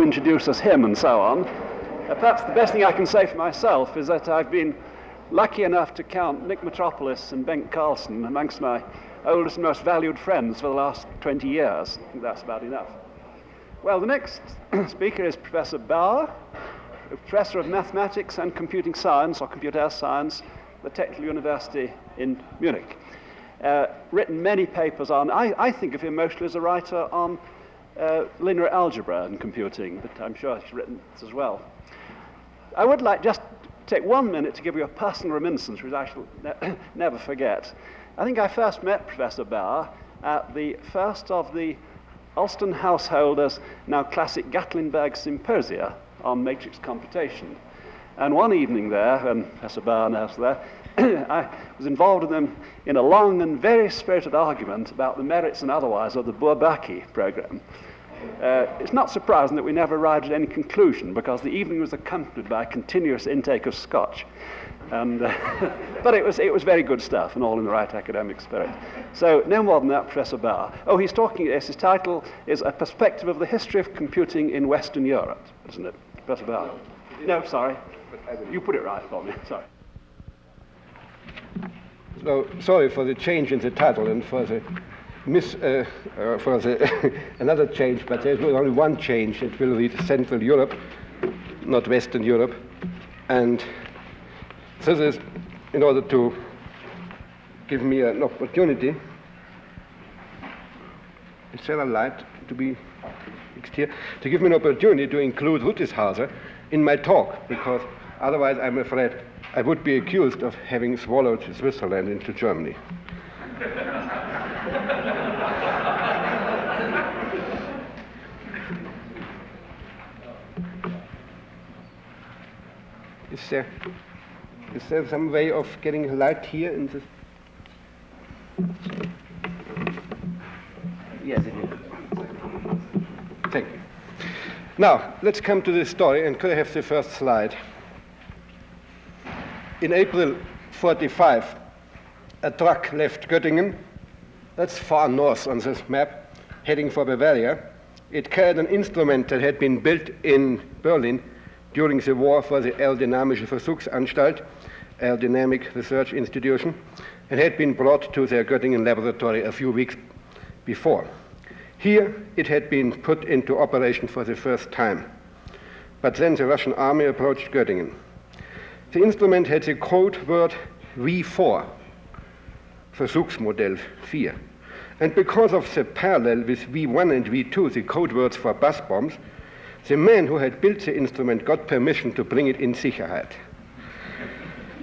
introduce us him and so on. Perhaps the best thing I can say for myself is that I've been lucky enough to count Nick Metropolis and Bengt Carlson amongst my oldest and most valued friends for the last 20 years. I think that's about enough. Well, the next speaker is Professor Bauer, Professor of Mathematics and Computing Science, or Computer Science, at the Technical University in Munich. Written many papers on, I think of him mostly as a writer on linear algebra and computing, but I'm sure he's written this as well. I would like just take 1 minute to give you a personal reminiscence, which I shall never forget. I think I first met Professor Bauer at the first of the Ulston householders, now classic Gatlinburg symposia on matrix computation. And one evening there, when Professor Bauer was there, I was involved with them in a long and very spirited argument about the merits and otherwise of the Bourbaki program. It's not surprising that we never arrived at any conclusion, because the evening was accompanied by a continuous intake of scotch. And, but it was very good stuff, and all in the right academic spirit. So no more than that, Professor Bauer. Oh, he's talking, yes, his title is A Perspective of the History of Computing in Western Europe, isn't it, Professor Bauer? No, sorry. You put it right for me, sorry. So, sorry for the change in the title and for the another change, but there's only one change. It will read Central Europe, not Western Europe. And so this, in order to give me an opportunity, is there a light to be fixed here? To give me an opportunity to include Rutishauser in my talk, because otherwise I'm afraid I would be accused of having swallowed Switzerland into Germany. Is there some way of getting a light here in this? Yes, it is. Thank you. Now, let's come to the story, and could I have the first slide? In April 45, a truck left Göttingen, that's far north on this map, heading for Bavaria. It carried an instrument that had been built in Berlin during the war for the Aerodynamische Versuchsanstalt, Aerodynamic Research Institution, and had been brought to their Göttingen laboratory a few weeks before. Here it had been put into operation for the first time. But then the Russian army approached Göttingen. The instrument had the code word V4, Versuchsmodell 4. And because of the parallel with V1 and V2, the code words for bus bombs, the man who had built the instrument got permission to bring it in Sicherheit.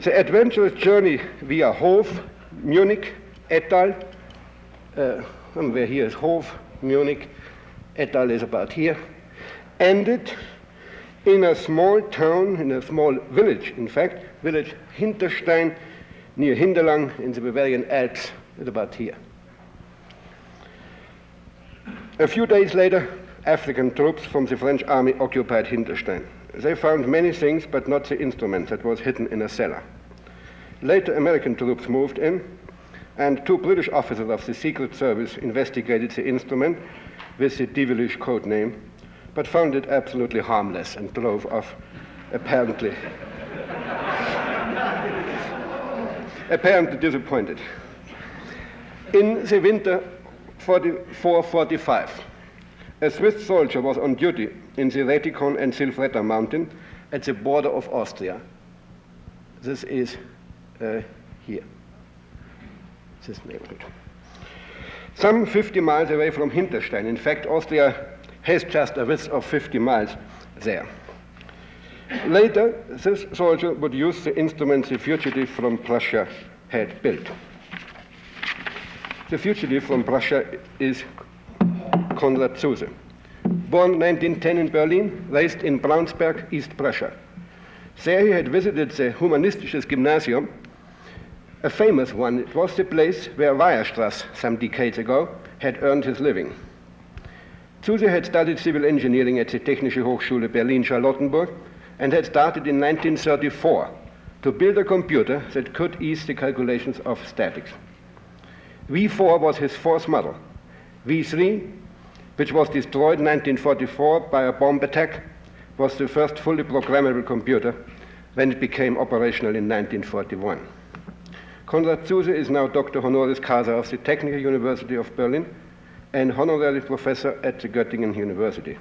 The adventurous journey via Hof, Munich, Ettal, somewhere here is Hof, Munich, Ettal is about here, ended in a small town, in a small village, in fact, village Hinterstein, near Hinterlang in the Bavarian Alps, at about here. A few days later, African troops from the French army occupied Hinterstein. They found many things, but not the instrument that was hidden in a cellar. Later, American troops moved in, and 2 British officers of the Secret Service investigated the instrument with the devilish code name, but found it absolutely harmless and drove off, apparently disappointed. In the winter 44-45, a Swiss soldier was on duty in the Retikon and Silvretta mountain at the border of Austria. This is here, this neighborhood. Some 50 miles away from Hinterstein. In fact, Austria has just a width of 50 miles there. Later, this soldier would use the instrument the fugitive from Prussia had built. The fugitive from Prussia is Konrad Zuse. Born 1910 in Berlin, raised in Braunsberg, East Prussia. There he had visited the Humanistisches Gymnasium, a famous one. It was the place where Weierstrass, some decades ago, had earned his living. Zuse had studied civil engineering at the Technische Hochschule Berlin-Charlottenburg and had started in 1934 to build a computer that could ease the calculations of statics. V4 was his fourth model. V3 which was destroyed in 1944 by a bomb attack, was the first fully programmable computer when it became operational in 1941. Konrad Zuse is now Dr. Honoris Causa of the Technical University of Berlin and honorary professor at the Göttingen University.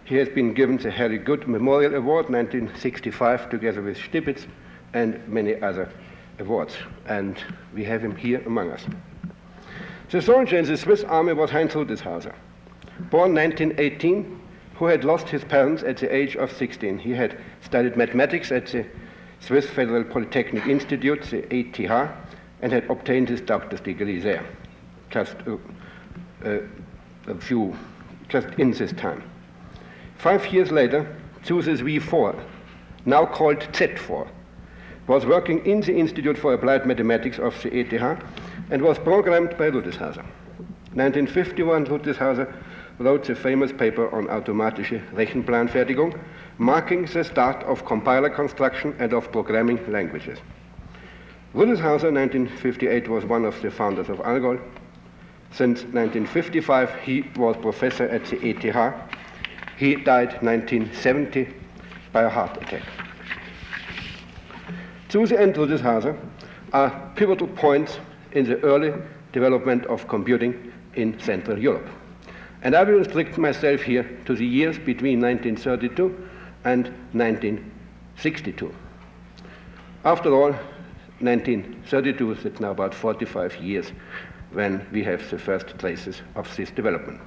He has been given the Harry Good Memorial Award 1965 together with Stipitz and many other awards, and we have him here among us. The soldier in the Swiss army was Heinz Rutishauser, born 1918, who had lost his parents at the age of 16. He had studied mathematics at the Swiss Federal Polytechnic Institute, the ETH, and had obtained his doctor's degree there, just in this time. 5 years later, Zuse's V4, now called Z4, was working in the Institute for Applied Mathematics of the ETH and was programmed by Rutishauser. 1951, Rutishauser wrote the famous paper on automatische Rechenplanfertigung, marking the start of compiler construction and of programming languages. Rutishauser, 1958, was one of the founders of Algol. Since 1955, he was professor at the ETH. He died 1970 by a heart attack. Zuse and Rutishauser are pivotal points in the early development of computing in Central Europe. And I will restrict myself here to the years between 1932 and 1962. After all, 1932 is now about 45 years when we have the first traces of this development.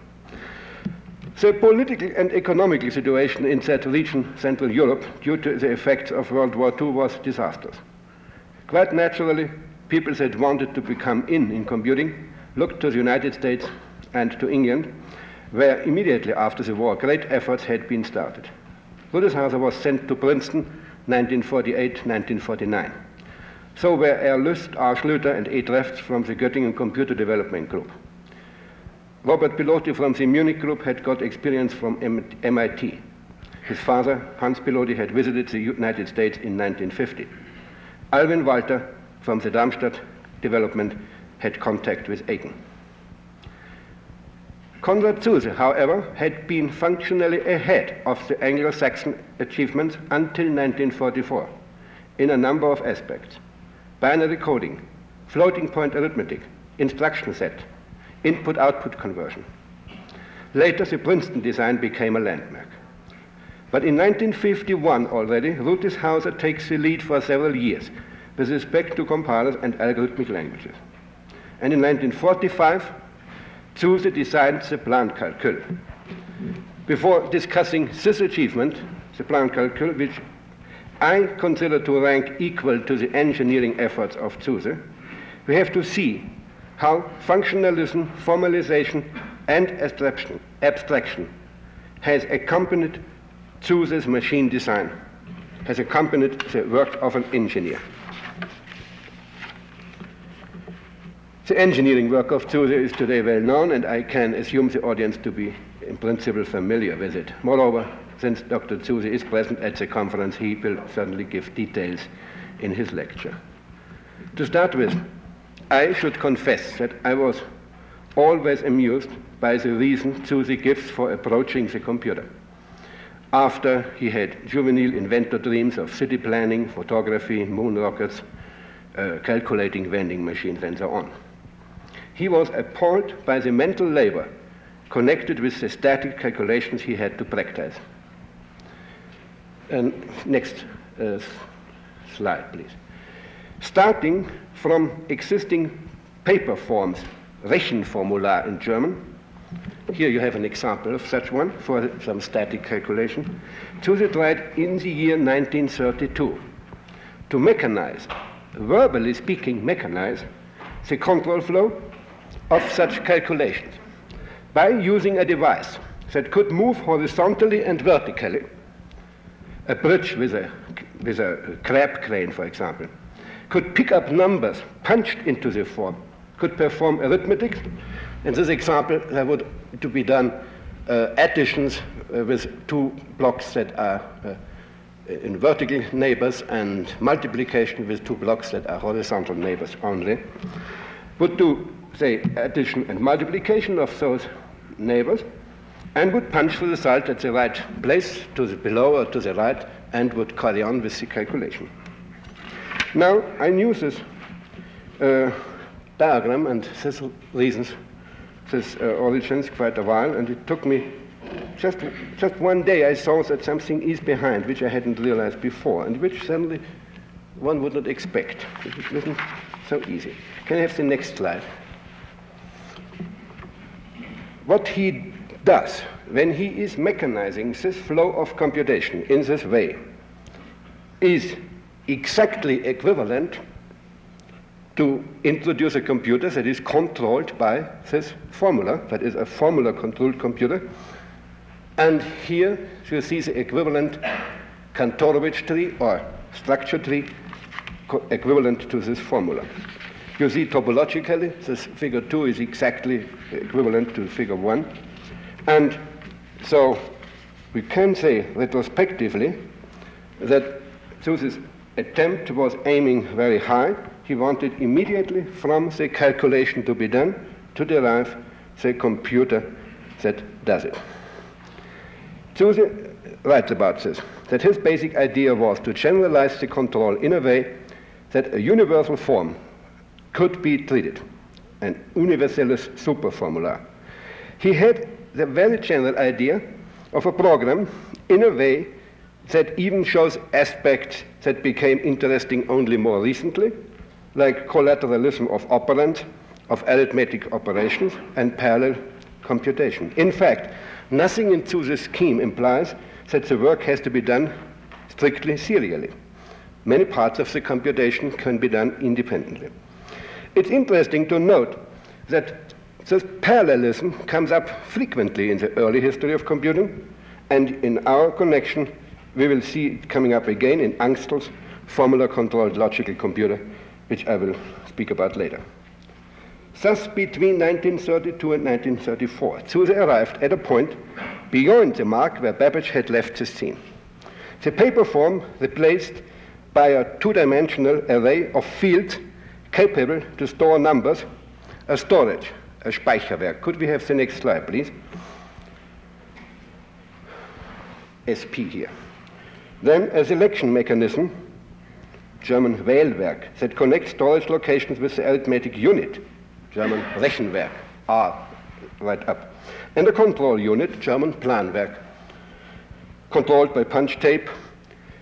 The political and economical situation in that region, Central Europe, due to the effects of World War II was disastrous. Quite naturally, people that wanted to become in computing looked to the United States and to England, where immediately after the war great efforts had been started. Rutishauser was sent to Princeton 1948-1949. So were Lust, R. Schlüter, and E. Trefts from the Göttingen Computer Development Group. Robert Piloty from the Munich group had got experience from MIT. His father, Hans Piloty, had visited the United States in 1950. Alvin Walter from the Darmstadt development had contact with Aiken. Konrad Zuse, however, had been functionally ahead of the Anglo-Saxon achievements until 1944 in a number of aspects: binary coding, floating point arithmetic, instruction set, input-output conversion. Later, the Princeton design became a landmark. But in 1951 already, Rutishauser takes the lead for several years with respect to compilers and algorithmic languages. And in 1945, Zuse designed the Plankalkül. Before discussing this achievement, the Plankalkül, which I consider to rank equal to the engineering efforts of Zuse, we have to see how functionalism, formalization, and abstraction has accompanied Zuse's machine design, has accompanied the work of an engineer. The engineering work of Zuse is today well known, and I can assume the audience to be in principle familiar with it. Moreover, since Dr. Zuse is present at the conference, he will certainly give details in his lecture. To start with, I should confess that I was always amused by the reason Zuse gives for approaching the computer. After he had juvenile inventor dreams of city planning, photography, moon rockets, calculating vending machines, and so on. He was appalled by the mental labor connected with the static calculations he had to practice. And next slide, please. Starting from existing paper forms, Rechenformular in German. Here you have an example of such one for some static calculation. Zuse tried in the year 1932 to mechanize, verbally speaking, mechanize the control flow of such calculations by using a device that could move horizontally and vertically, a bridge with a crab crane, for example, could pick up numbers punched into the form, could perform arithmetic. In this example, there would to be done additions with two blocks that are in vertical neighbors and multiplication with two blocks that are horizontal neighbors only. Would do, say, addition and multiplication of those neighbors, and would punch the result at the right place, to the below or to the right, and would carry on with the calculation. Now, I knew this diagram and this reasons, this origins quite a while, and it took me just one day I saw that something is behind, which I hadn't realized before, and which suddenly one would not expect. It wasn't so easy. Can I have the next slide? What he does when he is mechanizing this flow of computation in this way is exactly equivalent to introduce a computer that is controlled by this formula, that is a formula-controlled computer. And here you see the equivalent Kantorowicz tree or structure tree equivalent to this formula. You see topologically, this figure 2 is exactly equivalent to figure 1. And so we can say retrospectively that Zuse's attempt was aiming very high. He wanted immediately from the calculation to be done to derive the computer that does it. Zuse writes about this, that his basic idea was to generalize the control in a way that a universal form could be treated, an universalis superformula. He had the very general idea of a program in a way that even shows aspects that became interesting only more recently, like collateralism of operand, of arithmetic operations, and parallel computation. In fact, nothing in Zuse's scheme implies that the work has to be done strictly serially. Many parts of the computation can be done independently. It's interesting to note that this parallelism comes up frequently in the early history of computing, and in our connection we will see it coming up again in Angstel's formula-controlled logical computer, which I will speak about later. Thus, between 1932 and 1934, Zuse arrived at a point beyond the mark where Babbage had left the scene. The paper form replaced by a two-dimensional array of fields capable to store numbers, a storage, a Speicherwerk. Could we have the next slide, please? SP here. Then a selection mechanism, German Wählwerk, that connects storage locations with the arithmetic unit, German Rechenwerk, R right up, and a control unit, German Planwerk, controlled by punch tape,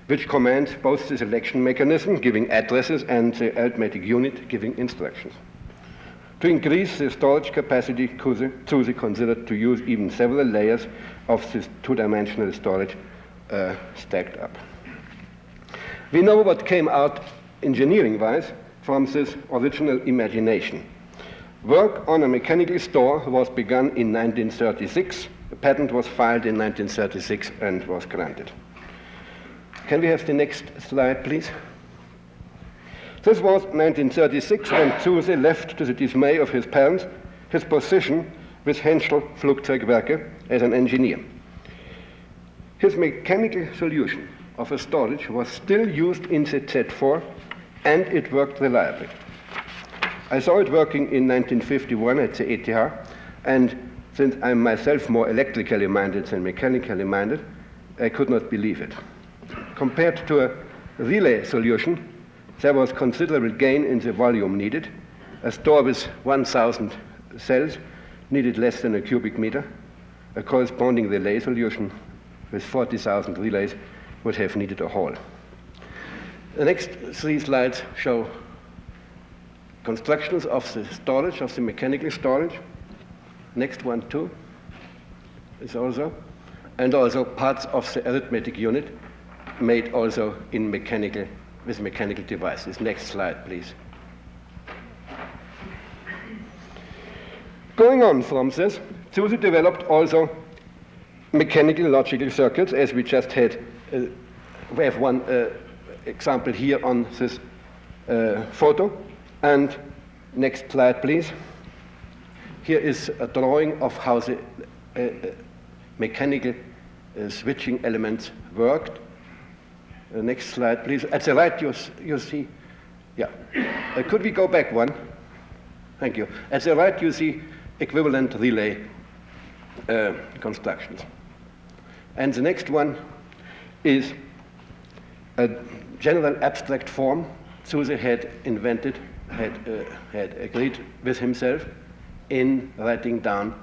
which commands both the selection mechanism, giving addresses, and the arithmetic unit, giving instructions. To increase the storage capacity, Zuse considered to use even several layers of this two-dimensional storage stacked up. We know what came out engineering-wise from this original imagination. Work on a mechanical store was begun in 1936. The patent was filed in 1936 and was granted. Can we have the next slide, please? This was 1936 when Zuse left, to the dismay of his parents, his position with Henschel Flugzeugwerke as an engineer. His mechanical solution of a storage was still used in the Z4, and it worked reliably. I saw it working in 1951 at the ETH, and since I'm myself more electrically minded than mechanically minded, I could not believe it. Compared to a relay solution, there was considerable gain in the volume needed. A store with 1,000 cells needed less than a cubic meter. A corresponding relay solution with 40,000 relays would have needed a hall. The next three slides show constructions of the storage, of the mechanical storage. Next one too is also, and also parts of the arithmetic unit made also in with mechanical devices. Next slide, please. Going on from this, Zuse developed also mechanical logical circuits, as we just had. We have one example here on this photo. And next slide, please. Here is a drawing of how the mechanical switching elements worked. Next slide, please. At the right, you see, yeah. Could we go back one? Thank you. At the right, you see equivalent relay constructions. And the next one is a general abstract form Zuse had invented, had agreed with himself in writing down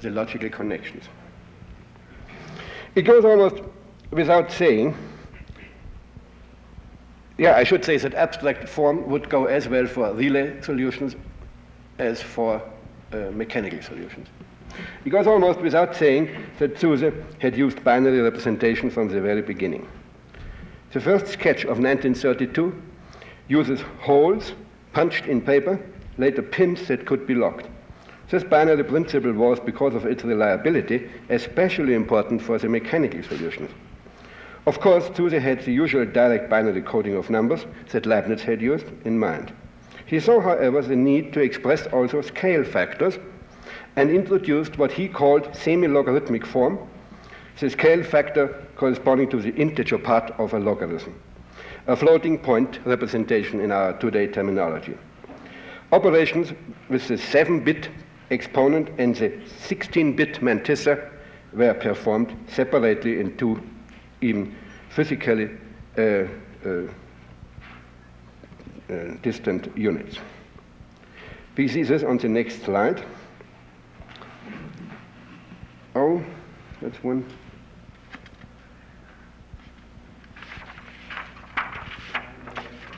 the logical connections. It goes almost without saying, I should say that abstract form would go as well for relay solutions as for mechanical solutions. It goes almost without saying that Zuse had used binary representation from the very beginning. The first sketch of 1932 uses holes punched in paper, later pins that could be locked. This binary principle was, because of its reliability, especially important for the mechanical solutions. Of course, Zuse had the usual direct binary coding of numbers that Leibniz had used in mind. He saw, however, the need to express also scale factors and introduced what he called semi-logarithmic form, the scale factor corresponding to the integer part of a logarithm, a floating point representation in our today terminology. Operations with the 7-bit exponent and the 16-bit mantissa were performed separately in two even physically distant units. We see this on the next slide. Oh, that's one.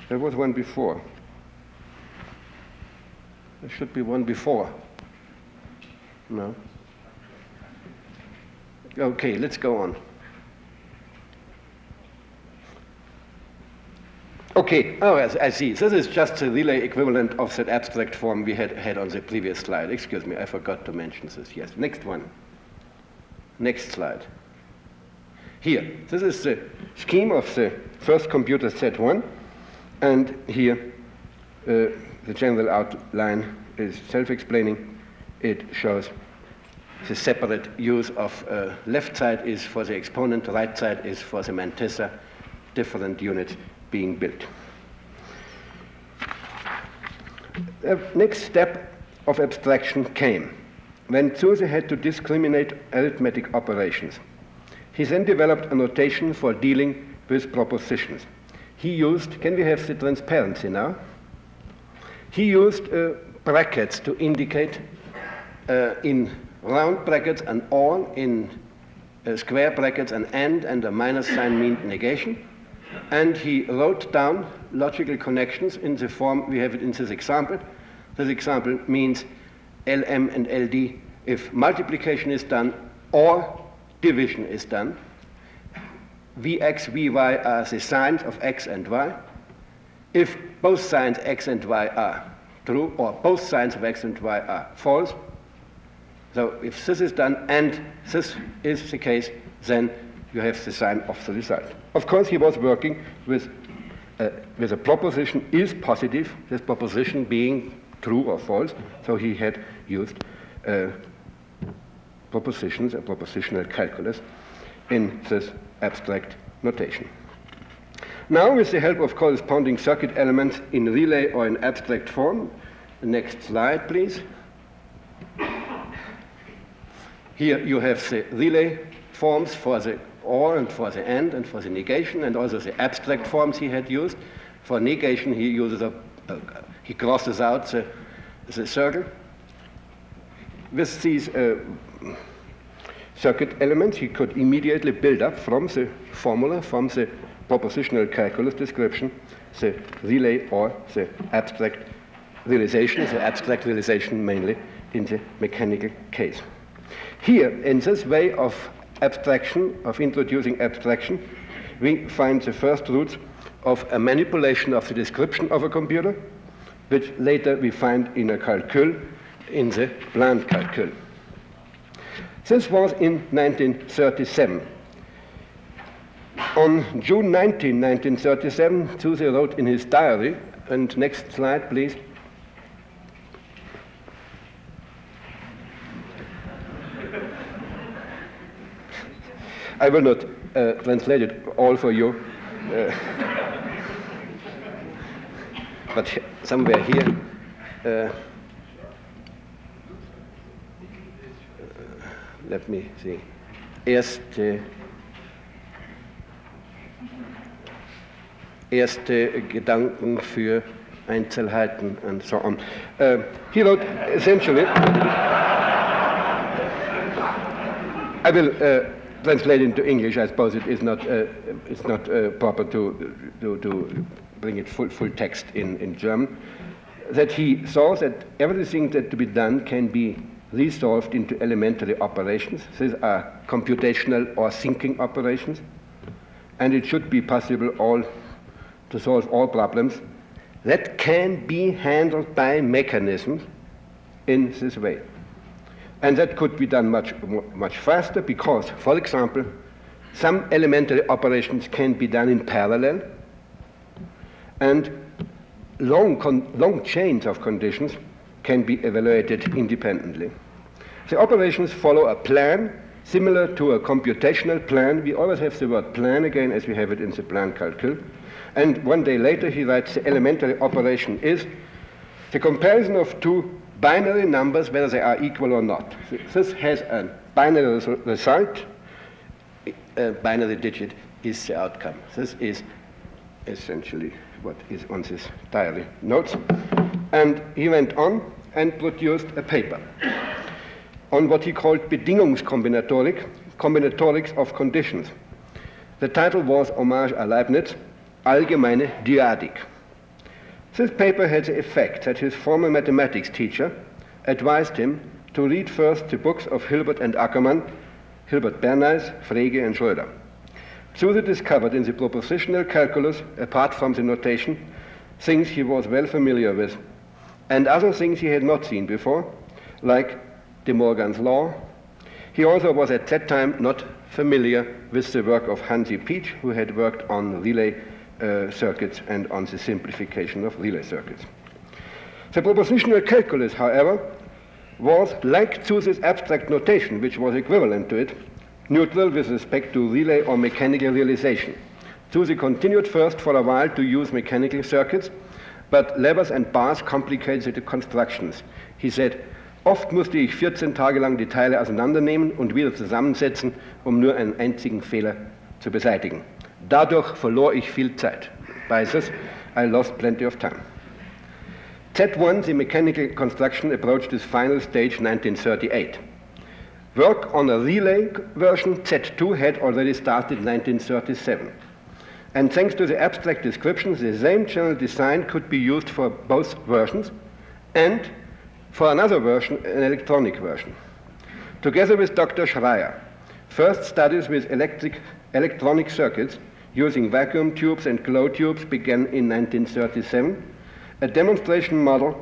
There was one before. There should be one before. No. Okay, let's go on. Okay, I see. This is just the relay equivalent of that abstract form we had on the previous slide. Excuse me, I forgot to mention this. Yes, next one. Next slide. Here, this is the scheme of the first computer Z1, and here the general outline is self-explaining. It shows the separate use of left side is for the exponent, right side is for the mantissa, different units being built. The next step of abstraction came when Zuse had to discriminate arithmetic operations. He then developed a notation for dealing with propositions. He used, can we have the transparency now? He used brackets to indicate in round brackets an or, in square brackets an and a minus sign mean negation. And he wrote down logical connections in the form we have it in this example. This example means LM and LD if multiplication is done or division is done. Vx, Vy are the signs of x and y. If both signs x and y are true, or both signs of x and y are false, so if this is done and this is the case, then you have the sign of the result. Of course, he was working with a proposition is positive, this proposition being true or false, so he had used propositions, a propositional calculus, in this abstract notation. Now, with the help of corresponding circuit elements in relay or in abstract form, the next slide, please. Here you have the relay forms for the or and for the and for the negation, and also the abstract forms he had used. For negation, he uses he crosses out the circle. With these circuit elements, he could immediately build up from the formula, from the propositional calculus description, the relay or the abstract realization mainly in the mechanical case. Here, in this way of abstraction, of introducing abstraction, we find the first roots of a manipulation of the description of a computer, which later we find in a calcul, in the Plankalkül. This was in 1937. On June 19, 1937, Zuse wrote in his diary, and next slide, please. I will not translate it all for you, but somewhere here, let me see, erste Gedanken für Einzelheiten and so on. He wrote essentially, I will translate into English. I suppose it's not proper to bring it full text in German. That he saw that everything that to be done can be resolved into elementary operations. These are computational or thinking operations, and it should be possible to solve all problems that can be handled by mechanisms in this way. And that could be done much faster because, for example, some elementary operations can be done in parallel, and long chains of conditions can be evaluated independently. The operations follow a plan similar to a computational plan. We always have the word plan again as we have it in the Plankalkül. And one day later he writes the elementary operation is the comparison of two binary numbers, whether they are equal or not. This has a binary result. A binary digit is the outcome. This is essentially what is on this diary notes. And he went on and produced a paper on what he called Bedingungskombinatorics of conditions. The title was Hommage à Leibniz, Allgemeine Dyadik. This paper had the effect that his former mathematics teacher advised him to read first the books of Hilbert and Ackermann, Hilbert Bernays, Frege and Schröder. Zuse discovered in the propositional calculus, apart from the notation, things he was well familiar with, and other things he had not seen before, like De Morgan's law. He also was at that time not familiar with the work of Hansi Pietsch, who had worked on relay circuits and on the simplification of relay circuits. The propositional calculus, however, was, like Zuse's abstract notation, which was equivalent to it, neutral with respect to relay or mechanical realization. Zuse continued first for a while to use mechanical circuits, but levers and bars complicated the constructions. He said, oft musste ich 14 Tage lang die Teile auseinandernehmen und wieder zusammensetzen, nur einen einzigen Fehler zu beseitigen. Dadurch verlor ich viel Zeit. By this, I lost plenty of time. Z1, the mechanical construction, approached its final stage in 1938. Work on a relay version, Z2, had already started in 1937. And thanks to the abstract descriptions, the same general design could be used for both versions and for another version, an electronic version. Together with Dr. Schreier, first studies with electronic circuits using vacuum tubes and glow tubes began in 1937. A demonstration model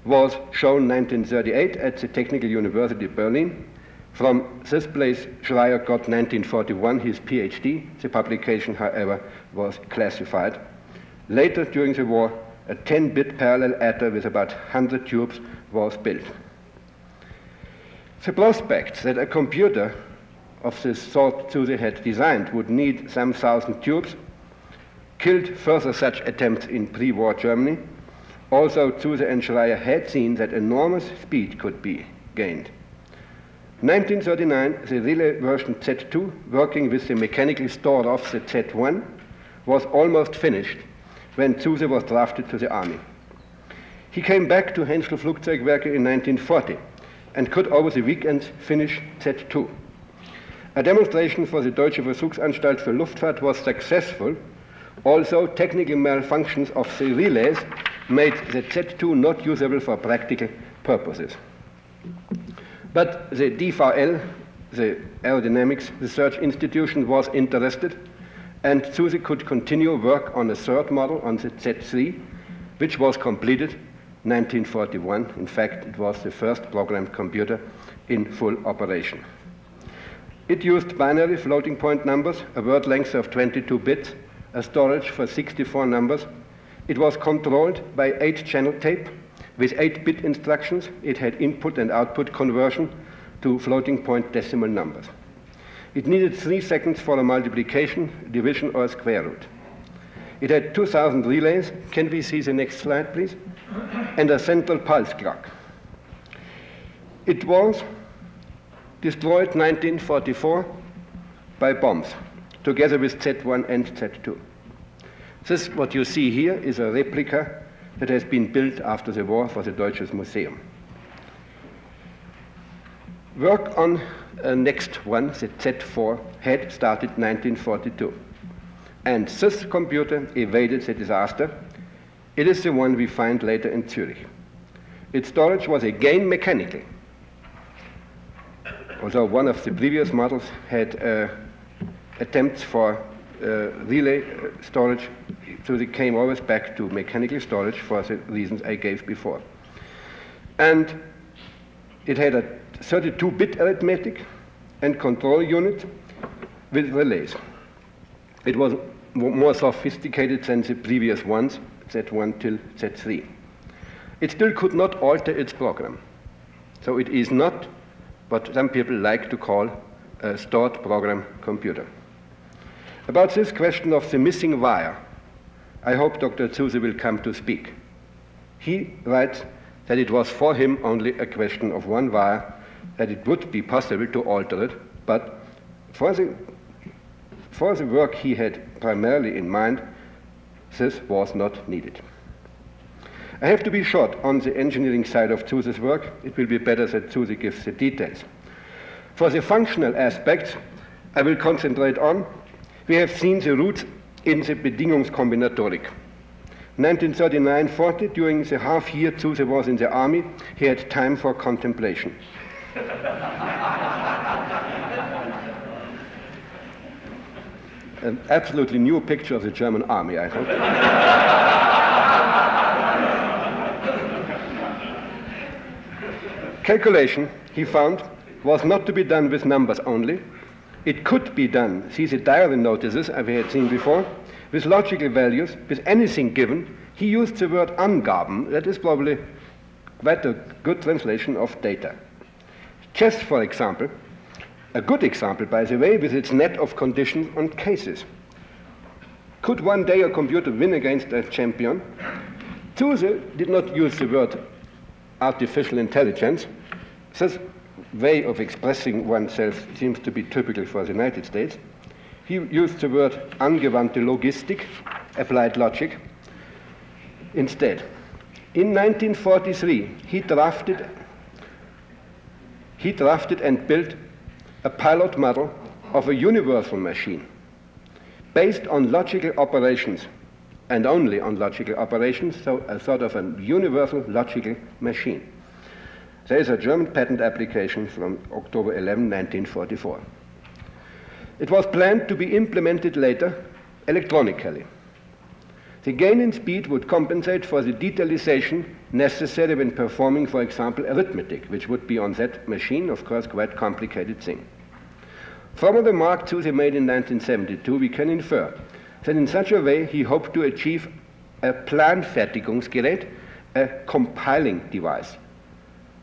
was shown in 1938 at the Technical University Berlin. From this place, Schreier got 1941 his PhD. The publication, however, was classified. Later, during the war, a 10-bit parallel adder with about 100 tubes was built. The prospect that a computer of this sort Zuse had designed would need some thousand tubes killed further such attempts in pre-war Germany. Also, Zuse and Schreier had seen that enormous speed could be gained. 1939, the relay version Z2, working with the mechanical store of the Z1, was almost finished when Zuse was drafted to the army. He came back to Henschel Flugzeugwerke in 1940 and could over the weekends finish Z2. A demonstration for the Deutsche Versuchsanstalt für Luftfahrt was successful, although technical malfunctions of the relays made the Z2 not usable for practical purposes. But the DVL, the Aerodynamics Research Institution, was interested, and Zuse could continue work on a third model on the Z3, which was completed 1941. In fact, it was the first programmed computer in full operation. It used binary floating point numbers, a word length of 22 bits, a storage for 64 numbers. It was controlled by 8-channel tape with 8-bit instructions. It had input and output conversion to floating point decimal numbers. It needed 3 seconds for a multiplication, division, or square root. It had 2,000 relays. Can we see the next slide, please? And a central pulse clock. It was destroyed 1944 by bombs, together with Z1 and Z2. This, what you see here, is a replica that has been built after the war for the Deutsches Museum. Work on next one, the Z4, had started 1942. And this computer evaded the disaster. It is the one we find later in Zurich. Its storage was again mechanical, although one of the previous models had attempts for relay storage, so they came always back to mechanical storage for the reasons I gave before. And it had a 32-bit arithmetic and control unit with relays. It was more sophisticated than the previous ones, Z1 till Z3. It still could not alter its program. So it is not what some people like to call a stored program computer. About this question of the missing wire, I hope Dr. Zuse will come to speak. He writes that it was for him only a question of one wire, that it would be possible to alter it, but for the work he had primarily in mind, this was not needed. I have to be short on the engineering side of Zuse's work. It will be better that Zuse gives the details. For the functional aspects, I will concentrate on, we have seen the roots in the Bedingungskombinatorik. 1939-40, during the half year Zuse was in the army, he had time for contemplation. An absolutely new picture of the German army, I hope. Calculation, he found, was not to be done with numbers only. It could be done, see the diary notices we had seen before, with logical values, with anything given. He used the word Angaben, that is probably quite a good translation of data. Chess, for example, a good example, by the way, with its net of conditions and cases. Could one day a computer win against a champion? Zuse did not use the word artificial intelligence. This way of expressing oneself seems to be typical for the United States. He used the word angewandte Logistik, applied logic, instead. In 1943, he drafted and built a pilot model of a universal machine based on logical operations and only on logical operations, so a sort of a universal logical machine. There is a German patent application from October 11, 1944. It was planned to be implemented later electronically. The gain in speed would compensate for the detailization necessary when performing, for example, arithmetic, which would be on that machine, of course, quite complicated thing. From a remark Zuse made in 1972, we can infer that in such a way he hoped to achieve a Planfertigungsgerät, a compiling device,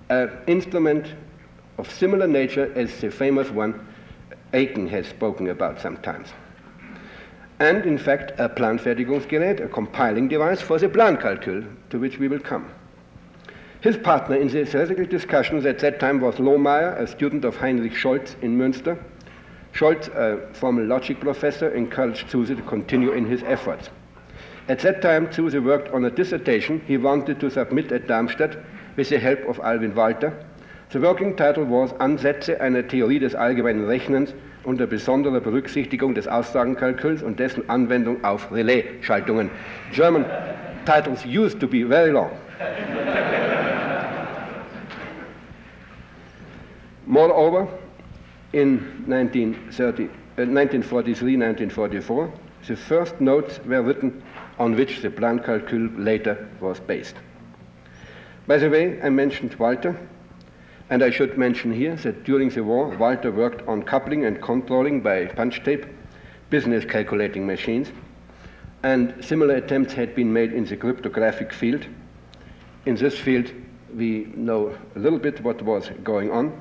an instrument of similar nature as the famous one Aiken has spoken about sometimes. And in fact, a Planfertigungsgerät, a compiling device for the Plankalkül, to which we will come. His partner in the theoretical discussions at that time was Lohmeyer, a student of Heinrich Scholz in Münster. Scholz, a former logic professor, encouraged Zuse to continue in his efforts. At that time, Zuse worked on a dissertation he wanted to submit at Darmstadt with the help of Alwin Walter. The working title was Ansätze einer Theorie des allgemeinen Rechnens unter besonderer Berücksichtigung des Aussagenkalküls und dessen Anwendung auf Relaisschaltungen. German titles used to be very long. Moreover, in 1943-1944, the first notes were written on which the Plankalkül later was based. By the way, I mentioned Walter, and I should mention here that during the war, Walter worked on coupling and controlling by punch tape business calculating machines, and similar attempts had been made in the cryptographic field. In this field, we know a little bit what was going on,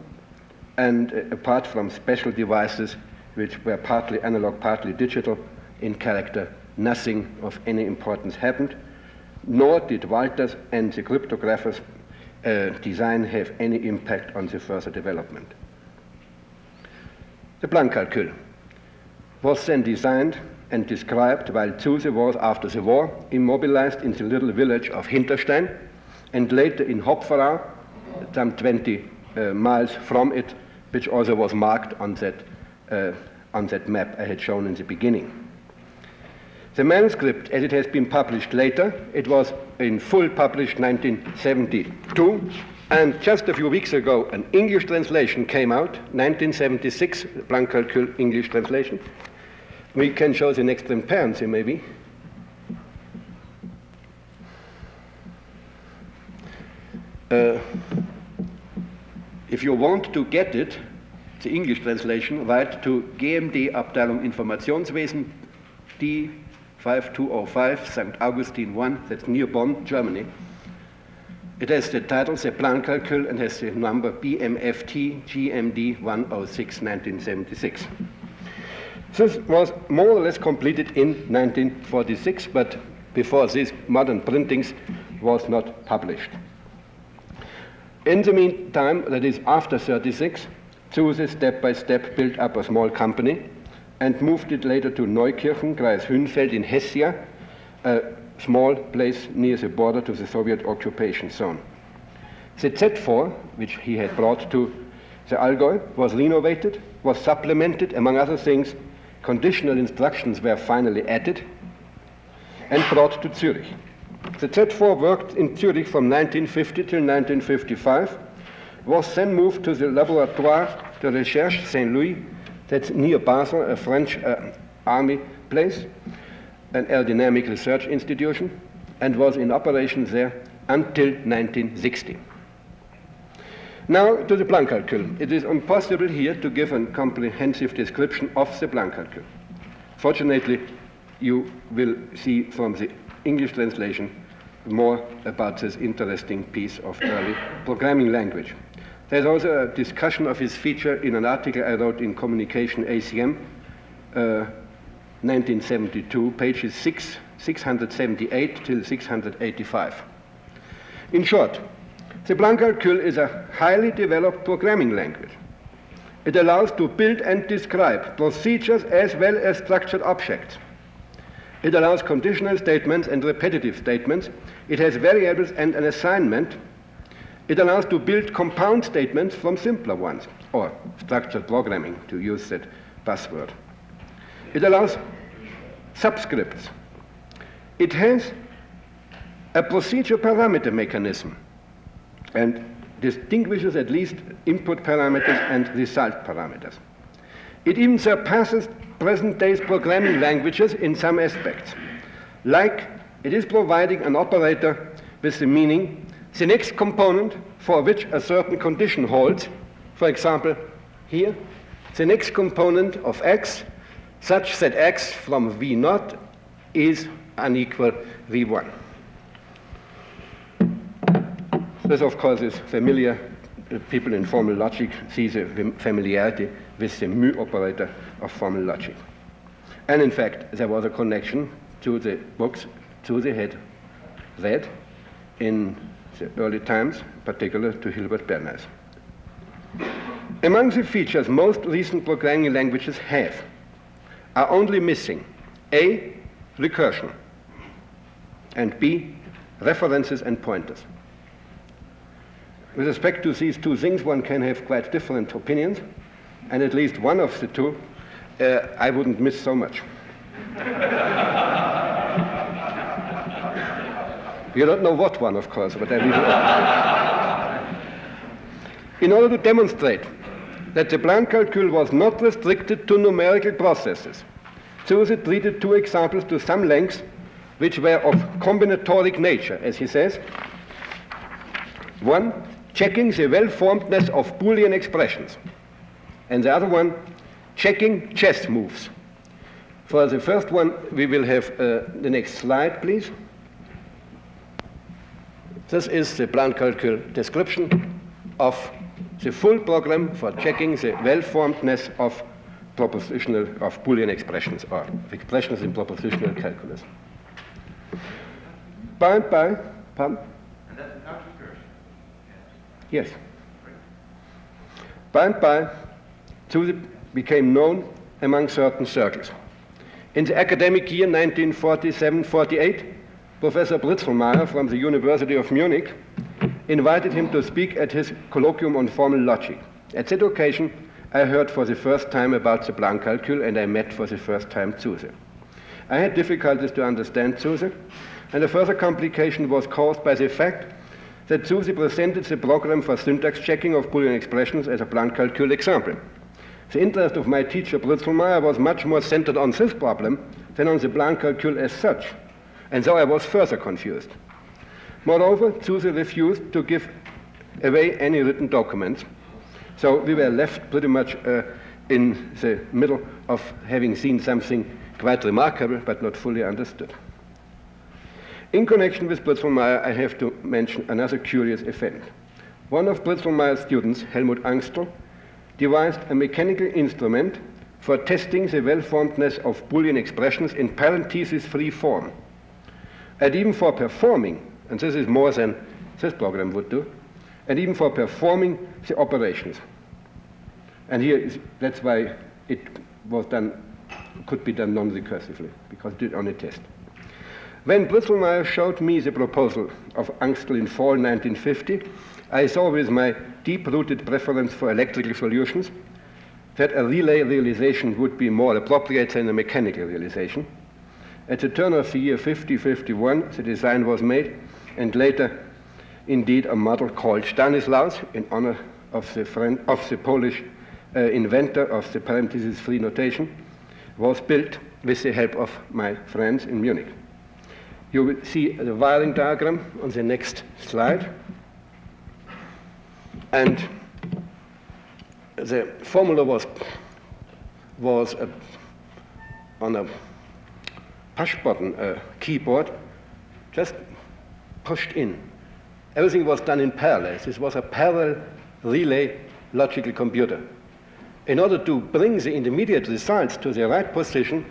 and apart from special devices which were partly analog, partly digital in character, nothing of any importance happened, nor did Walter's and the cryptographers' design have any impact on the further development. The Plankalkül was then designed and described while Zuse was, after the war, immobilized in the little village of Hinterstein, and later in Hopferau, some 20 miles from it, which also was marked on that map I had shown in the beginning. The manuscript, as it has been published later, it was in full published 1972, and just a few weeks ago an English translation came out, 1976, Plankalkül English translation. We can show the next transparency maybe. If you want to get it, the English translation, write to GMD Abteilung Informationswesen, D 5205, St. Augustine 1, that's near Bonn, Germany. It has the title, the Plankalkül, and has the number BMFT GMD 106, 1976. This was more or less completed in 1946, but before this, modern printings was not published. In the meantime, that is after 36, Zuse step by step built up a small company and moved it later to Neukirchen, Kreis Hünfeld in Hessia, a small place near the border to the Soviet occupation zone. The Z4, which he had brought to the Algol, was renovated, was supplemented, among other things. Conditional instructions were finally added and brought to Zurich. The Z4 worked in Zurich from 1950 till 1955, was then moved to the Laboratoire de Recherche Saint-Louis, that's near Basel, a French army place, an aerodynamic research institution, and was in operation there until 1960. Now to the Plankalkül. It is impossible here to give a comprehensive description of the Plankalkül. Fortunately, you will see from the English translation more about this interesting piece of early programming language. There's also a discussion of his feature in an article I wrote in Communication ACM, 1972, pages 678 till 685. In short, the Plankalkül is a highly developed programming language. It allows to build and describe procedures as well as structured objects. It allows conditional statements and repetitive statements. It has variables and an assignment. It allows to build compound statements from simpler ones, or structured programming, to use that buzzword. It allows subscripts. It has a procedure parameter mechanism and distinguishes at least input parameters and result parameters. It even surpasses present day's programming languages in some aspects, like it is providing an operator with the meaning the next component for which a certain condition holds, for example, here, the next component of x, such that x from V0 is unequal V1. This, of course, is familiar. People in formal logic see the familiarity with the mu operator of formal logic. And in fact, there was a connection to the books Zuse had read in the early times, particularly to Hilbert Bernays. Among the features most recent programming languages have are only missing A, recursion, and B, references and pointers. With respect to these two things, one can have quite different opinions, and at least one of the two I wouldn't miss so much. You don't know what one, of course, but I leave it. In order to demonstrate that the Plankalkül was not restricted to numerical processes, Zuse treated two examples to some length which were of combinatoric nature, as he says. One, checking the well-formedness of Boolean expressions, and the other one, checking chess moves. For the first one, we will have the next slide, please. This is the Plankalkül description of the full program for checking the well-formedness of propositional, of Boolean expressions, or of expressions in propositional calculus. By and by, pardon? And that's without recursion? Yes. By and by, Zuse became known among certain circles. In the academic year 1947-48, Professor Britzelmeier from the University of Munich invited him to speak at his colloquium on formal logic. At that occasion, I heard for the first time about the Plankalkül, and I met for the first time Zuse. I had difficulties to understand Zuse, and a further complication was caused by the fact that Zuse presented the program for syntax checking of Boolean expressions as a Plankalkül example. The interest of my teacher Britzelmeier was much more centered on this problem than on the Plankalkül as such, and so I was further confused. Moreover, Zuse refused to give away any written documents, so we were left pretty much in the middle of having seen something quite remarkable but not fully understood. In connection with Britzelmeier, I have to mention another curious event. One of Britzelmeier's students, Helmut Angstl, devised a mechanical instrument for testing the well-formedness of Boolean expressions in parenthesis-free form, and even for performing, and this is more than this program would do, and even for performing the operations. And that's why it was done, could be done non-recursively, because it did on a test. When Britzelmeier showed me the proposal of Angstl in fall 1950, I saw with my deep-rooted preference for electrical solutions that a relay realization would be more appropriate than a mechanical realization. At the turn of the year 50-51, the design was made, and later, indeed, a model called Stanislaus, in honor of the Polish inventor of the parenthesis-free notation, was built with the help of my friends in Munich. You will see the wiring diagram on the next slide. And the formula was on a push button keyboard, just pushed in. Everything was done in parallel. This was a parallel relay logical computer. In order to bring the intermediate results to the right position,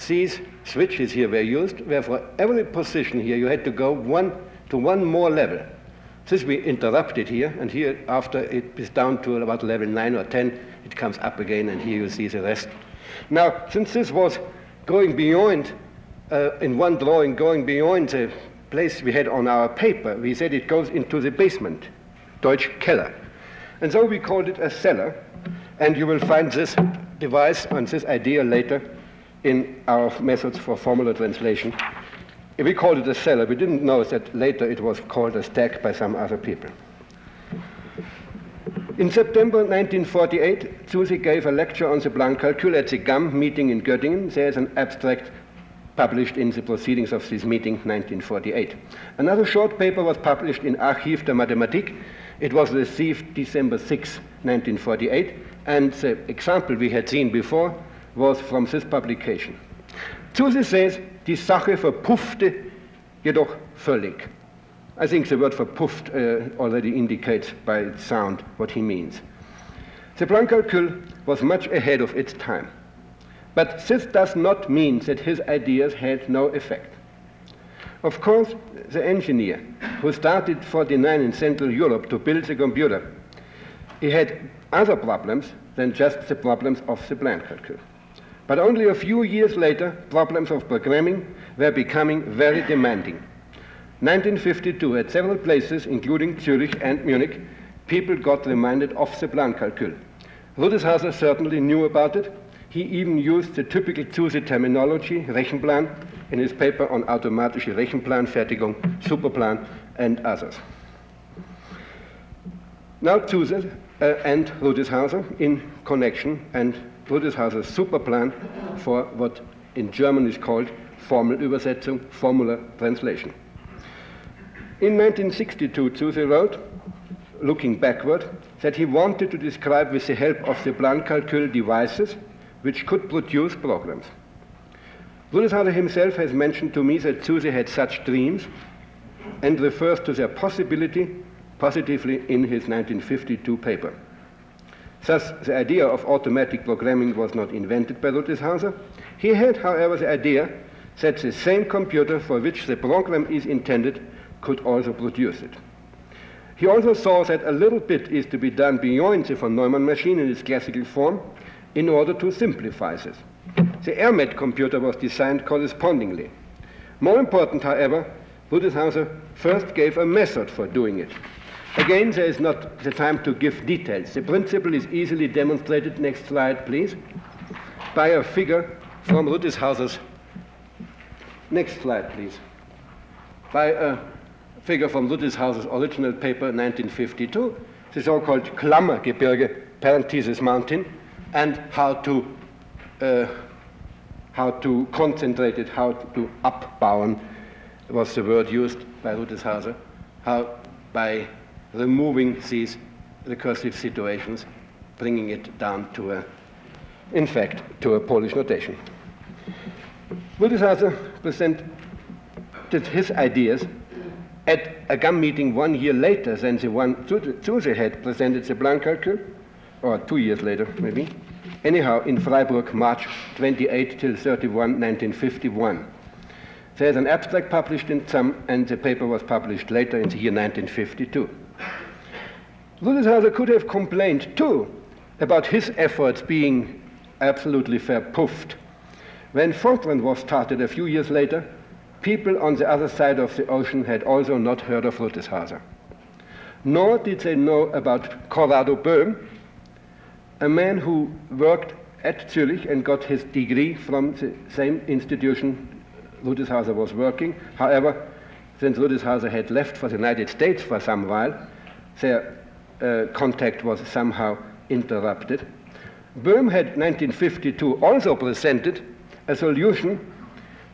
these switches here were used, where for every position here you had to go one more level. This we interrupted here, and here after it is down to about level 9 or 10, it comes up again, and here you see the rest. Now, since this was going beyond, in one drawing, going beyond the place we had on our paper, we said it goes into the basement, Deutsch Keller. And so we called it a cellar, and you will find this device and this idea later in our methods for formula translation. We called it a cellar. We didn't know that later it was called a stack by some other people. In September 1948, Zuse gave a lecture on the Plankalkül at the GAM meeting in Göttingen. There is an abstract published in the proceedings of this meeting, 1948. Another short paper was published in Archiv der Mathematik. It was received December 6, 1948, and the example we had seen before was from this publication. Zuse says, die Sache verpuffte jedoch völlig. I think the word verpufft already indicates by its sound what he means. The Plankalkül was much ahead of its time. But this does not mean that his ideas had no effect. Of course, the engineer who started 49 in Central Europe to build the computer, he had other problems than just the problems of the Plankalkül. But only a few years later, problems of programming were becoming very demanding. 1952, at several places, including Zurich and Munich, people got reminded of the Plankalkül. Rutishauser certainly knew about it. He even used the typical Zuse terminology, Rechenplan, in his paper on automatische Rechenplanfertigung, Superplan, and others. Now Zuse and Rutishauser in connection, and Rutishauser's Superplan for what in German is called Formelübersetzung, formula translation. In 1962, Zuse wrote, looking backward, that he wanted to describe with the help of the Plankalkül devices which could produce programs. Rutishauser himself has mentioned to me that Zuse had such dreams and refers to their possibility positively in his 1952 paper. Thus, the idea of automatic programming was not invented by Rutishauser. He had, however, the idea that the same computer for which the program is intended could also produce it. He also saw that a little bit is to be done beyond the von Neumann machine in its classical form, in order to simplify this. The ERMETH computer was designed correspondingly. More important, however, Rutishauser first gave a method for doing it. Again, there is not the time to give details. The principle is easily demonstrated, next slide please, by a figure from Rutishauser's, next slide please, by a figure from Rutishauser's original paper 1952, the so-called Klammergebirge, parenthesis mountain, and how to concentrate it, how to upbauen was the word used by Rutishauser, how by removing these recursive situations, bringing it down to in fact, to a Polish notation. Rutishauser presented his ideas at a GAM meeting 1 year later than the one Zuse had presented the Plankalkül, or 2 years later maybe. Anyhow, in Freiburg, March 28 till 31, 1951. There's an abstract published in some, and the paper was published later in the year 1952. Rutishauser could have complained too about his efforts being absolutely verpuffed. When Fortran was started a few years later, people on the other side of the ocean had also not heard of Rutishauser. Nor did they know about Corrado Böhm, a man who worked at Zurich and got his degree from the same institution Rutishauser was working. However, since Rutishauser had left for the United States for some while, their contact was somehow interrupted. Böhm had 1952 also presented a solution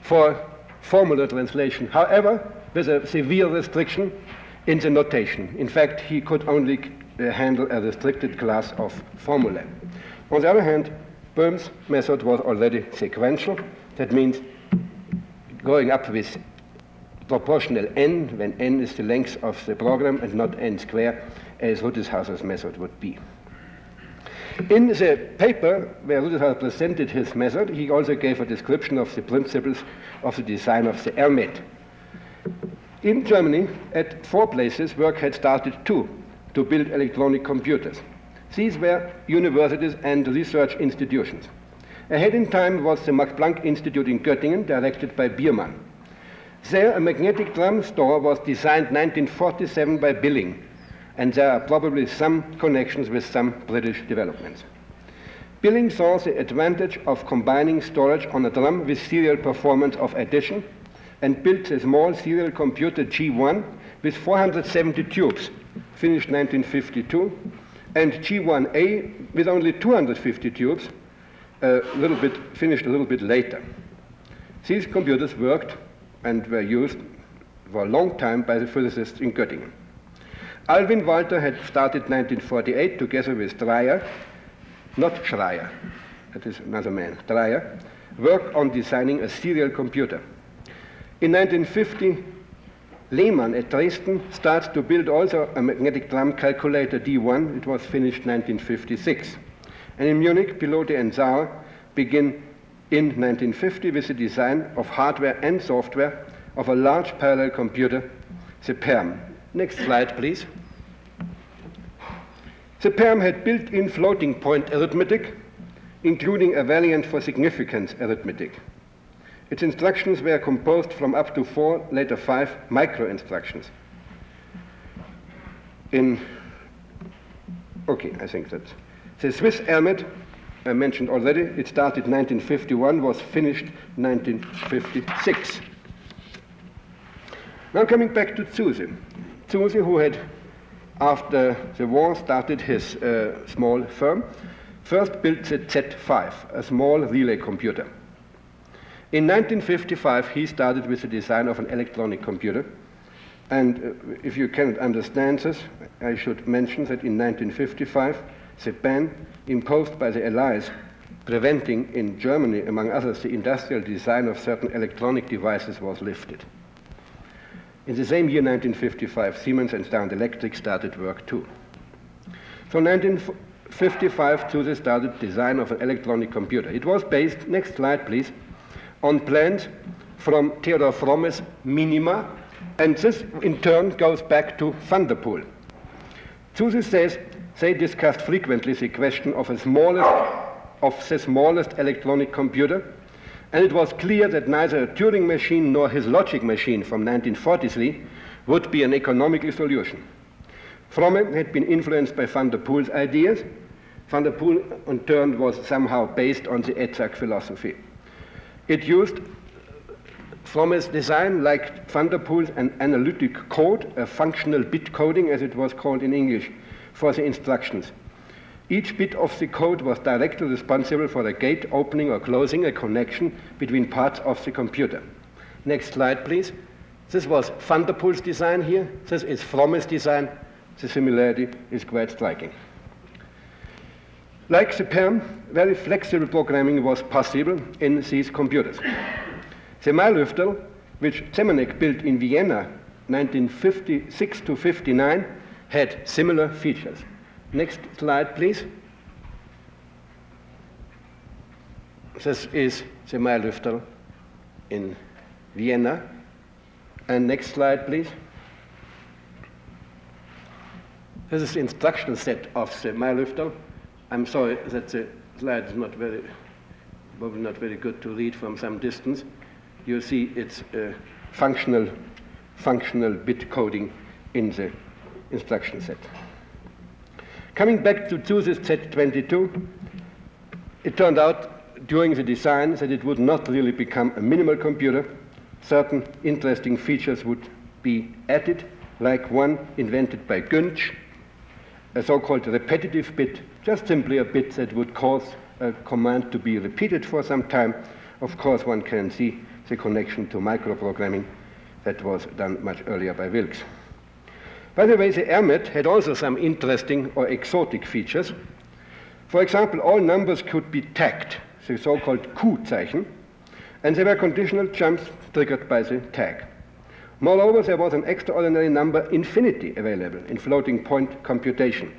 for formula translation, however, with a severe restriction in the notation. In fact, he could only handle a restricted class of formulae. On the other hand, Böhm's method was already sequential. That means going up with proportional n, when n is the length of the program and not n square, as Rutishauser's method would be. In the paper where Rutishauser presented his method, he also gave a description of the principles of the design of the ERMETH. In Germany, at 4 places, work had started to build electronic computers. These were universities and research institutions. Ahead in time was the Max Planck Institute in Göttingen, directed by Biermann. There, a magnetic drum store was designed 1947 by Billing, and there are probably some connections with some British developments. Billing saw the advantage of combining storage on a drum with serial performance of addition, and built a small serial computer G1 with 470 tubes, finished 1952, and G1A with only 250 tubes, finished a little bit later. These computers worked and were used for a long time by the physicists in Göttingen. Alwin Walter had started 1948 together with Dreyer, not Schreier, that is another man, Dreyer, worked on designing a serial computer. In 1950, Lehmann at Dresden starts to build also a magnetic drum calculator D1. It was finished 1956. And in Munich, Pilote and Sauer begin in 1950 with the design of hardware and software of a large parallel computer, the PERM. Next slide, please. The PERM had built-in floating point arithmetic, including a variant for significance arithmetic. Its instructions were composed from up to 4, later 5 micro-instructions. I think that's the Swiss ERMETH, I mentioned already, it started 1951, was finished 1956. Now coming back to Zuse. Zuse, who had, after the war, started his small firm, first built the Z5, a small relay computer. In 1955, he started with the design of an electronic computer. And if you cannot understand this, I should mention that in 1955, the ban imposed by the Allies, preventing in Germany, among others, the industrial design of certain electronic devices was lifted. In the same year, 1955, Siemens and Standard Electric started work too. So 1955, Zuse started design of an electronic computer. It was based, next slide please, on plans from Theodor Fromme's Minima, and this in turn goes back to Van der Poel. Zuse says they discussed frequently the question of of the smallest electronic computer, and it was clear that neither a Turing machine nor his logic machine from 1943 would be an economical solution. Fromme had been influenced by van der Poel's ideas. Van der Poel, in turn, was somehow based on the ETH philosophy. It used Fromme's design, like van der Poel's, an analytic code, a functional bit coding, as it was called in English, for the instructions. Each bit of the code was directly responsible for a gate opening or closing a connection between parts of the computer. Next slide, please. This was van der Poel's design here. This is Fromme's design. The similarity is quite striking. Like the PERM, very flexible programming was possible in these computers. The Mailüfterl, which Zemanek built in Vienna 1956 to 59, had similar features. Next slide, please. This is the Mailüfterl in Vienna. And next slide, please. This is the instruction set of the Mailüfterl. I'm sorry that the slide is probably not very good to read from some distance. You see it's functional bit coding in the instruction set. Coming back to Zuse's Z22, it turned out during the design that it would not really become a minimal computer. Certain interesting features would be added, like one invented by Günch, a so-called repetitive bit, just simply a bit that would cause a command to be repeated for some time. Of course, one can see the connection to microprogramming that was done much earlier by Wilks. By the way, the ERMETH had also some interesting or exotic features. For example, all numbers could be tagged, the so-called Q-Zeichen, and there were conditional jumps triggered by the tag. Moreover, there was an extraordinary number infinity available in floating point computation.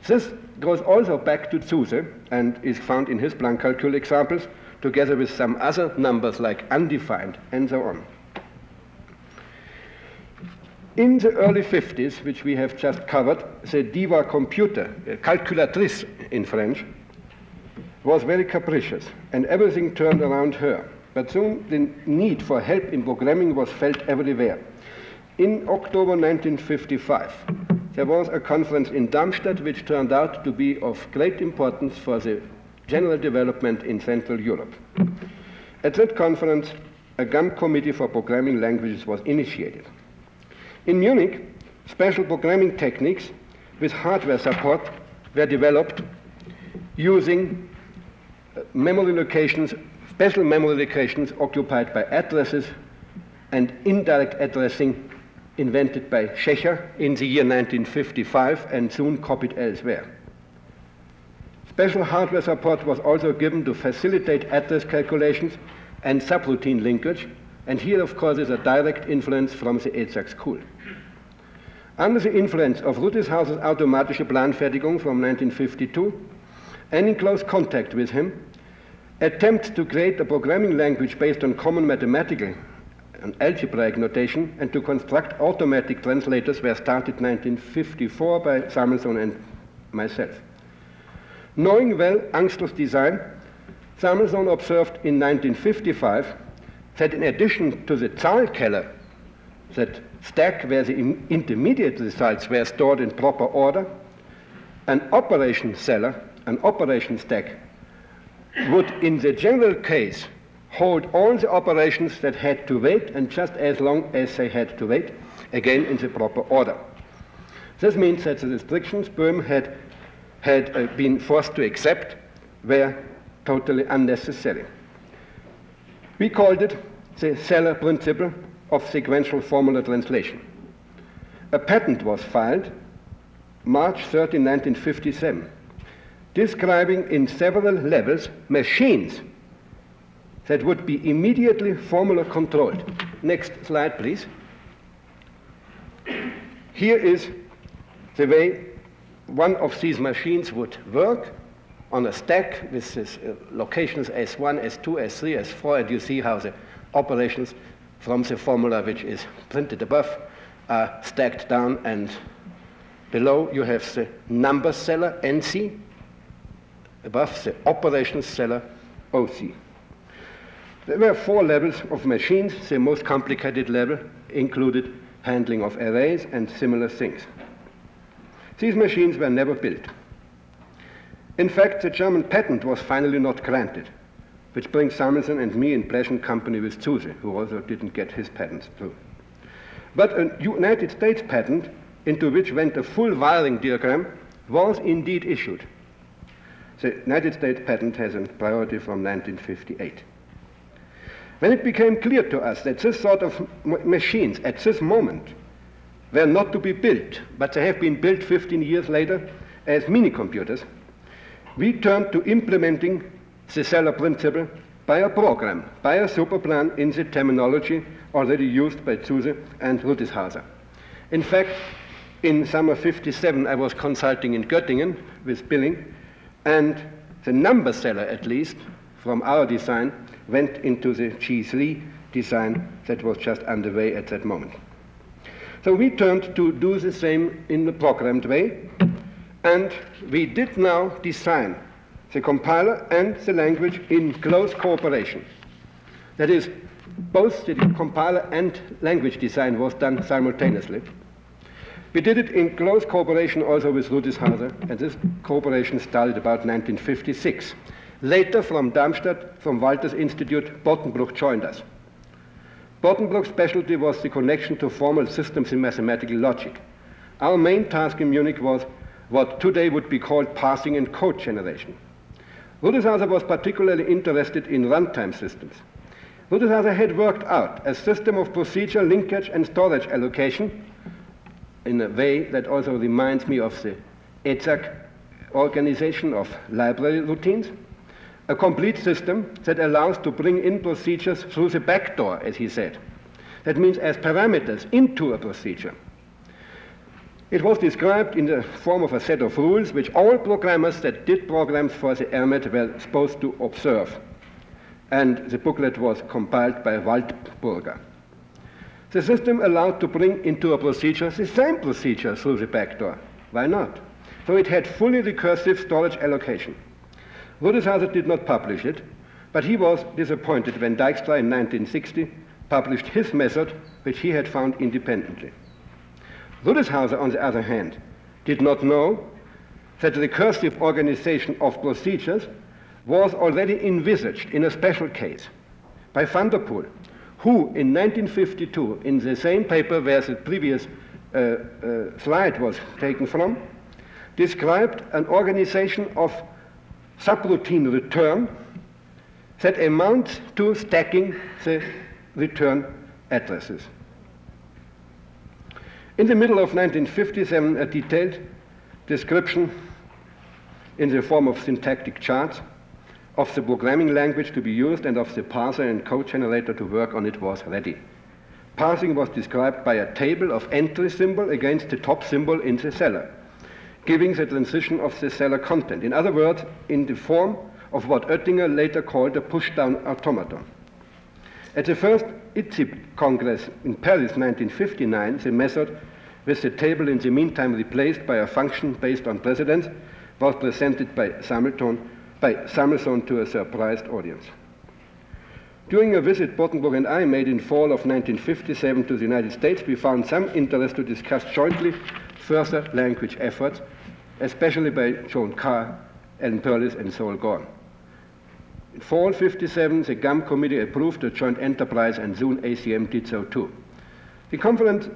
This goes also back to Zuse and is found in his Plankalkül examples, together with some other numbers like undefined and so on. In the early 50s, which we have just covered, the diva computer, calculatrice in French, was very capricious, and everything turned around her. But soon the need for help in programming was felt everywhere. In October 1955, there was a conference in Darmstadt which turned out to be of great importance for the general development in Central Europe. At that conference, a GAM committee for programming languages was initiated. In Munich, special programming techniques with hardware support were developed using memory locations, special memory locations occupied by addresses and indirect addressing invented by Schächer in the year 1955 and soon copied elsewhere. Special hardware support was also given to facilitate address calculations and subroutine linkage, and here, of course, is a direct influence from the ETH school. Under the influence of Rutishauser's automatische Planfertigung from 1952, and in close contact with him, attempts to create a programming language based on common mathematical and algebraic notation and to construct automatic translators were started 1954 by Samuelson and myself. Knowing well Angstler's design, Samuelson observed in 1955 that in addition to the Zahlkeller, that stack where the intermediate results were stored in proper order, an operation cellar, an operation stack, would in the general case hold all the operations that had to wait and just as long as they had to wait, again in the proper order. This means that the restrictions Böhm had been forced to accept were totally unnecessary. We called it the Seller principle of sequential formula translation. A patent was filed March 13, 1957, describing in several levels machines that would be immediately formula controlled. Next slide, please. Here is the way one of these machines would work on a stack with this locations S1, S2, S3, S4, and you see how the operations from the formula which is printed above are stacked down, and below you have the number seller, NC, above the operational cellar OC. There were 4 levels of machines. The most complicated level included handling of arrays and similar things. These machines were never built. In fact, the German patent was finally not granted, which brings Samuelson and me in pleasant company with Zuse, who also didn't get his patents through. But a United States patent, into which went a full wiring diagram, was indeed issued. The United States patent has a priority from 1958. When it became clear to us that this sort of machines at this moment were not to be built, but they have been built 15 years later as mini-computers, we turned to implementing the cellar principle by a program, by a superplan in the terminology already used by Zuse and Rutishauser. In fact, in summer '57, I was consulting in Göttingen with Billing, and the number cellar, at least, from our design, went into the G3 design that was just underway at that moment. So we turned to do the same in the programmed way, and we did now design the compiler and the language in close cooperation. That is, both the compiler and language design was done simultaneously. We did it in close cooperation also with Rutishauser, and this cooperation started about 1956. Later, from Darmstadt, from Walter's Institute, Bottenbruch joined us. Bottenbruch's specialty was the connection to formal systems in mathematical logic. Our main task in Munich was what today would be called parsing and code generation. Rutishauser was particularly interested in runtime systems. Rutishauser had worked out a system of procedure, linkage, and storage allocation in a way that also reminds me of the ETH organization of library routines, a complete system that allows to bring in procedures through the back door, as he said. That means as parameters into a procedure. It was described in the form of a set of rules which all programmers that did programs for the ERMETH were supposed to observe. And the booklet was compiled by Waldburger. The system allowed to bring into a procedure the same procedure through the back door. Why not? So it had fully recursive storage allocation. Rutishauser did not publish it, but he was disappointed when Dijkstra in 1960 published his method, which he had found independently. Rutishauser, on the other hand, did not know that recursive organization of procedures was already envisaged in a special case by Van der Poel, who in 1952, in the same paper where the previous slide was taken from, described an organization of subroutine return that amounts to stacking the return addresses. In the middle of 1957, a detailed description in the form of syntactic charts of the programming language to be used and of the parser and code generator to work on it was ready. Parsing was described by a table of entry symbol against the top symbol in the cellar, giving the transition of the cellar content. In other words, in the form of what Oettinger later called a push-down automaton. At the first ITZIP Congress in Paris 1959, the method, with the table in the meantime replaced by a function based on precedence, was presented by Samuelson to a surprised audience. During a visit Bottenbruch and I made in fall of 1957 to the United States, we found some interest to discuss jointly further language efforts, especially by Joan Carr, Alan Perlis, and Sol Gorn. In fall '57, the GAM committee approved a joint enterprise, and soon ACM did so too. The conference,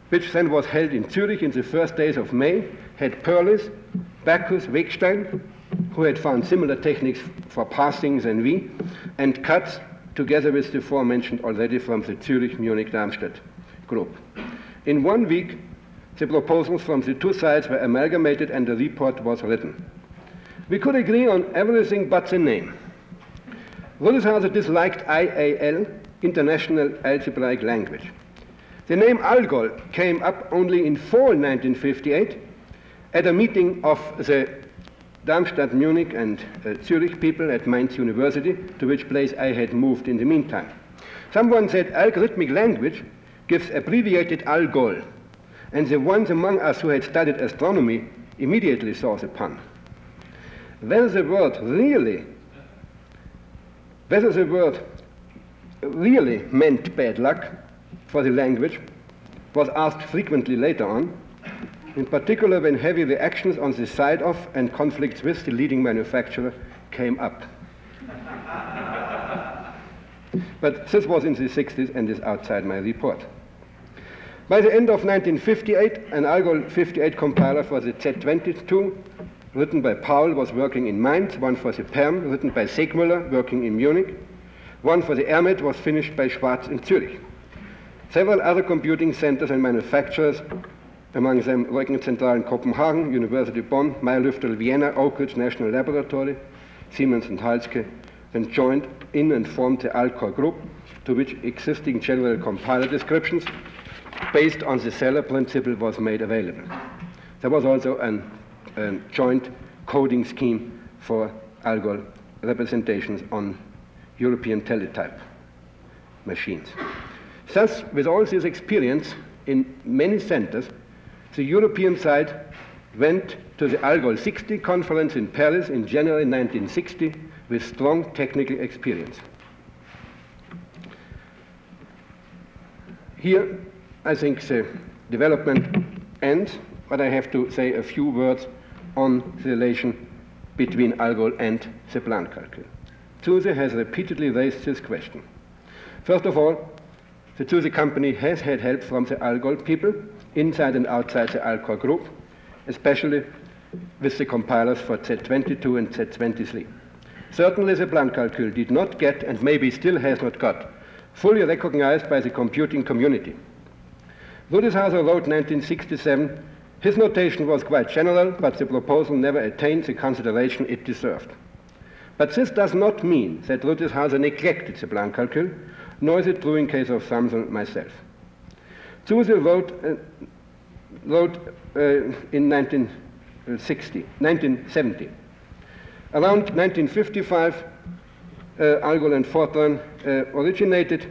which then was held in Zurich in the first days of May, had Perlis, Bacchus, Wegstein, who had found similar techniques for parsing than we, and Katz, together with the aforementioned already from the Zurich, Munich, Darmstadt group. In 1 week, the proposals from the two sides were amalgamated and the report was written. We could agree on everything but the name. Rutishauser disliked IAL, International Algebraic Language. The name Algol came up only in fall 1958 at a meeting of the Darmstadt, Munich, and Zurich people at Mainz University, to which place I had moved in the meantime. Someone said algorithmic language gives abbreviated Algol, and the ones among us who had studied astronomy immediately saw the pun. whether the word really meant bad luck for the language was asked frequently later on, in particular when heavy reactions on the side of and conflicts with the leading manufacturer came up. But this was in the 60s and is outside my report. By the end of 1958, an Algol 58 compiler for the Z22, written by Paul, was working in Mainz, one for the PERM, written by Segmüller, working in Munich, one for the ERMETH was finished by Schwarz in Zürich. Several other computing centers and manufacturers, among them Rechenzentral in Copenhagen, University Bonn, Mayr-Lüftel Vienna, Oak Ridge National Laboratory, Siemens and Halske, then joined in and formed the Algol group, to which existing general compiler descriptions based on the seller principle was made available. There was also a joint coding scheme for Algol representations on European teletype machines. Thus, with all this experience in many centers, the European side went to the Algol 60 conference in Paris in January 1960 with strong technical experience. Here, I think the development ends, but I have to say a few words on the relation between Algol and the Plankalkül. Zuse has repeatedly raised this question. First of all, the Zuse company has had help from the Algol people inside and outside the Algol group, especially with the compilers for Z22 and Z23. Certainly the Plankalkül did not get, and maybe still has not got, fully recognized by the computing community. Rutishauser wrote 1967, his notation was quite general, but the proposal never attained the consideration it deserved. But this does not mean that Rutishauser neglected the Plankalkül, nor is it true in case of Samson myself. Zuse wrote in 1970. Around 1955, Algol and Fortran originated.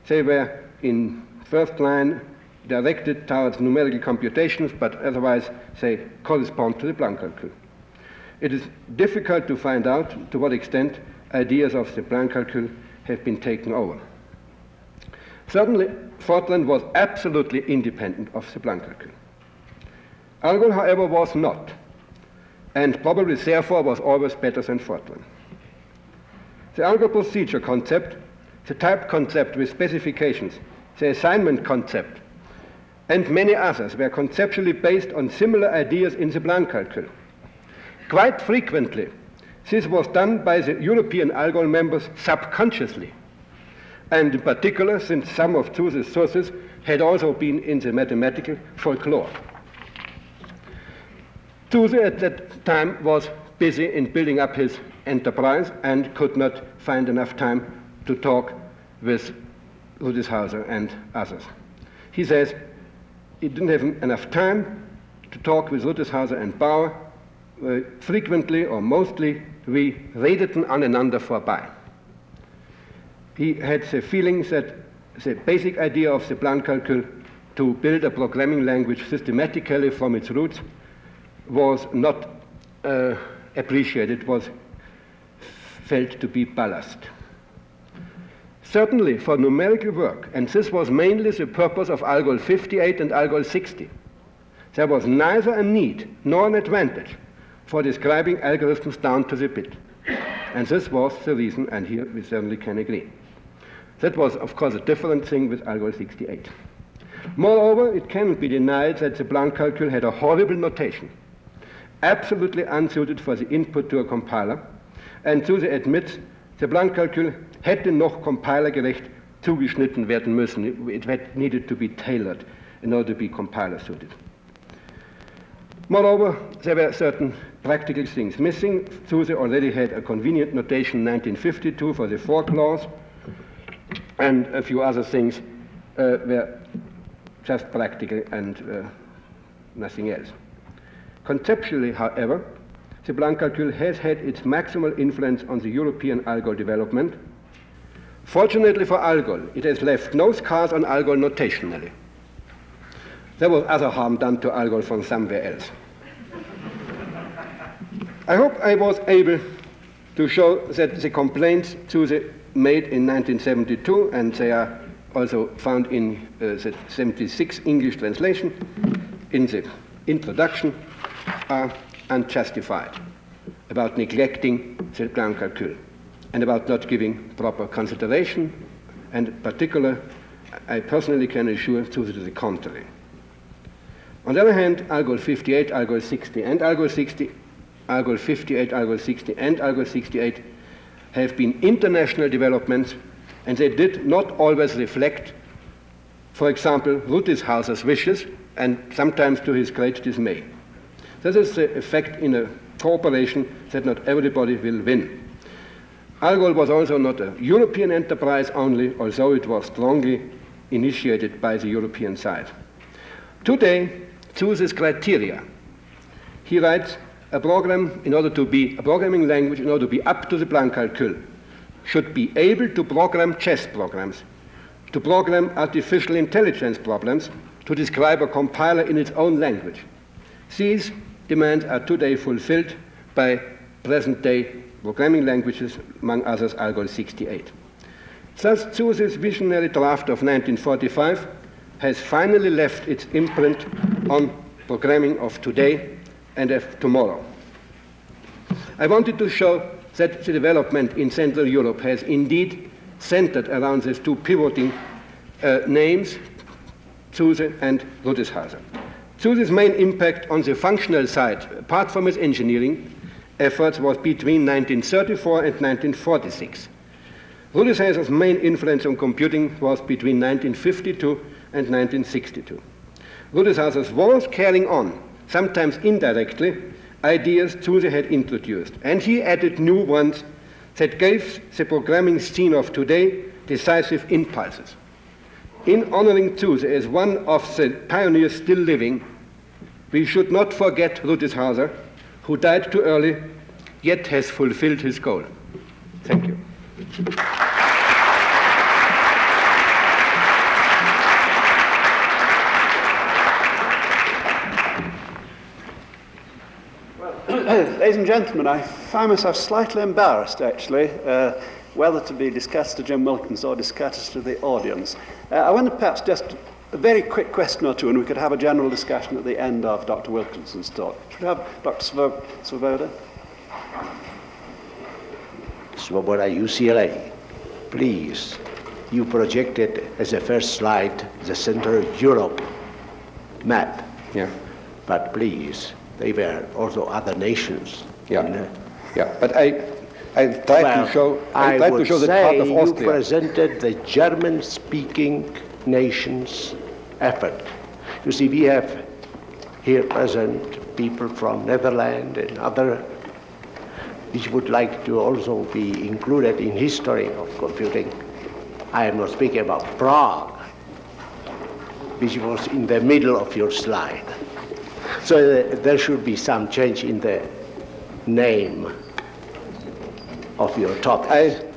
They were in first line directed towards numerical computations, but otherwise they correspond to the Plankalkül. It is difficult to find out to what extent ideas of the Plankalkül have been taken over. Certainly, Fortran was absolutely independent of the Plankalkül. Algol, however, was not, and probably therefore was always better than Fortran. The Algol procedure concept, the type concept with specifications, the assignment concept, and many others were conceptually based on similar ideas in the Plankalkül. Quite frequently, this was done by the European Algol members subconsciously, and in particular since some of Zuse's sources had also been in the mathematical folklore. Zuse at that time was busy in building up his enterprise and could not find enough time to talk with Rutishauser and others. He says he didn't have enough time to talk with Rutishauser and Bauer. Frequently or mostly we redeten aneinander vorbei. He had the feeling that the basic idea of the Plankalkül to build a programming language systematically from its roots was not appreciated, was felt to be ballast. Certainly for numerical work, and this was mainly the purpose of Algol 58 and Algol 60, there was neither a need nor an advantage for describing algorithms down to the bit. And this was the reason, and here we certainly can agree. That was, of course, a different thing with Algol 68. Moreover, it cannot be denied that the Plankalkül had a horrible notation, absolutely unsuited for the input to a compiler, and Zuse admits, the Plankalkül hätte noch compilergerecht zugeschnitten werden müssen. It needed to be tailored in order to be compiler suited. Moreover, there were certain practical things missing. Zuse already had a convenient notation in 1952 for the for clause, and a few other things were just practical and nothing else. Conceptually, however, the Plankalkül has had its maximal influence on the European Algol development. Fortunately for Algol, it has left no scars on Algol notationally. There was other harm done to Algol from somewhere else. I hope I was able to show that the complaints Zuse made in 1972, and they are also found in the 76 English translation in the introduction, are unjustified, about neglecting the Plankalkül and about not giving proper consideration, and in particular, I personally can assure Zuse to the contrary. On the other hand, Algol 58, Algol 60, and Algol 60, Algol 58, Algol 60, and Algol 68 have been international developments, and they did not always reflect, for example, Rutishauser's wishes, and sometimes to his great dismay. This is the effect in a cooperation that not everybody will win. Algol was also not a European enterprise only, although it was strongly initiated by the European side. Today, Zuse's criteria. He writes, a program, in order to be a programming language, in order to be up to the Plankalkül, should be able to program chess programs, to program artificial intelligence problems, to describe a compiler in its own language. These demands are today fulfilled by present-day programming languages, among others Algol 68. Thus, Zuse's visionary draft of 1945 has finally left its imprint on programming of today and of tomorrow. I wanted to show that the development in Central Europe has indeed centered around these two pivoting names, Zuse and Rutishauser. Zuse's main impact on the functional side, apart from his engineering efforts, was between 1934 and 1946. Rutishauser's main influence on computing was between 1952 and 1962. Rutishauser was carrying on, sometimes indirectly, ideas Zuse had introduced, and he added new ones that gave the programming scene of today decisive impulses. In honoring Zuse as one of the pioneers still living, we should not forget Rutishauser, who died too early, yet has fulfilled his goal. Thank you. Ladies and gentlemen, I find myself slightly embarrassed, actually, whether to be discussed to Jim Wilkins or discussed to the audience. I wonder perhaps just a very quick question or two, and we could have a general discussion at the end of Dr. Wilkinson's talk. Should we have Dr. Svoboda? Svoboda, UCLA. Please, you projected as a first slide the Central Europe map. Yeah. But please, they were also other nations. Yeah. Yeah. But I tried to show that part of Austria. You presented the German-speaking nations' effort. You see, we have here present people from Netherlands and other, which would like to also be included in history of computing. I am not speaking about Prague, which was in the middle of your slide. So there should be some change in the name of your topic.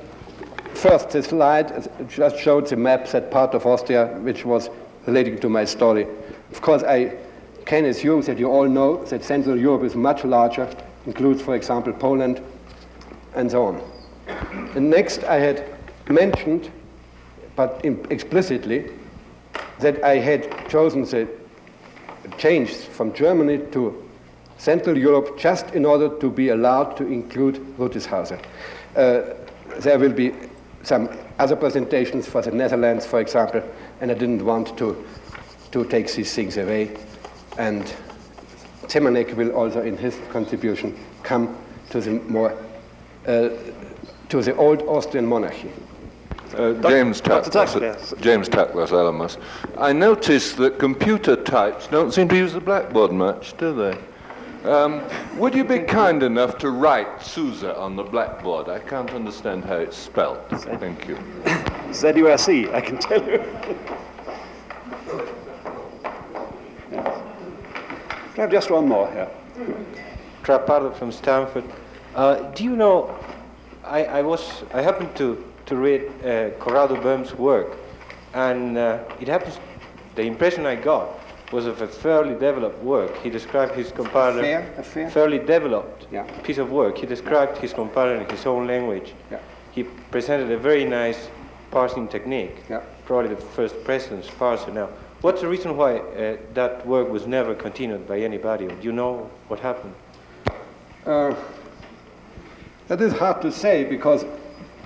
First, the slide just showed the map, that part of Austria, which was relating to my story. Of course, I can assume that you all know that Central Europe is much larger, includes, for example, Poland, and so on. And next, I had mentioned, but explicitly, that I had chosen the change from Germany to Central Europe just in order to be allowed to include Rutishauser. There will be some other presentations for the Netherlands, for example, and I didn't want to take these things away. And Zemanek will also, in his contribution, come to the more to the old Austrian monarchy. James Tackler, Salamis. I noticed that computer types don't seem to use the blackboard much, do they? Would you be kind enough to write Zuse on the blackboard? I can't understand how it's spelled. Thank you. ZUSE, I can tell you. Can I have just one more here? Trapardo from Stanford. Do you know, I happened to read Corrado Böhm's work, and it happens, the impression I got was of a fairly developed work. He described his comparator fairly developed piece of work. He described his comparator in his own language. He presented a very nice parsing technique, probably the first precedence parser. Now, what's the reason why that work was never continued by anybody? Do you know what happened? That is hard to say, because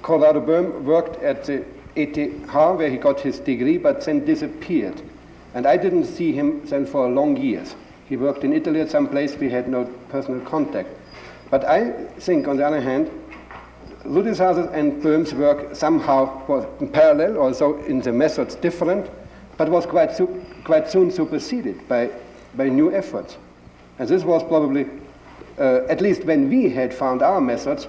Konrad Böhm worked at the ETH where he got his degree, but then disappeared. And I didn't see him then for long years. He worked in Italy at some place, we had no personal contact. But I think, on the other hand, Rutishauser and Böhm's work somehow was in parallel, although in the methods different, but was quite soon superseded by new efforts. And this was probably, at least when we had found our methods,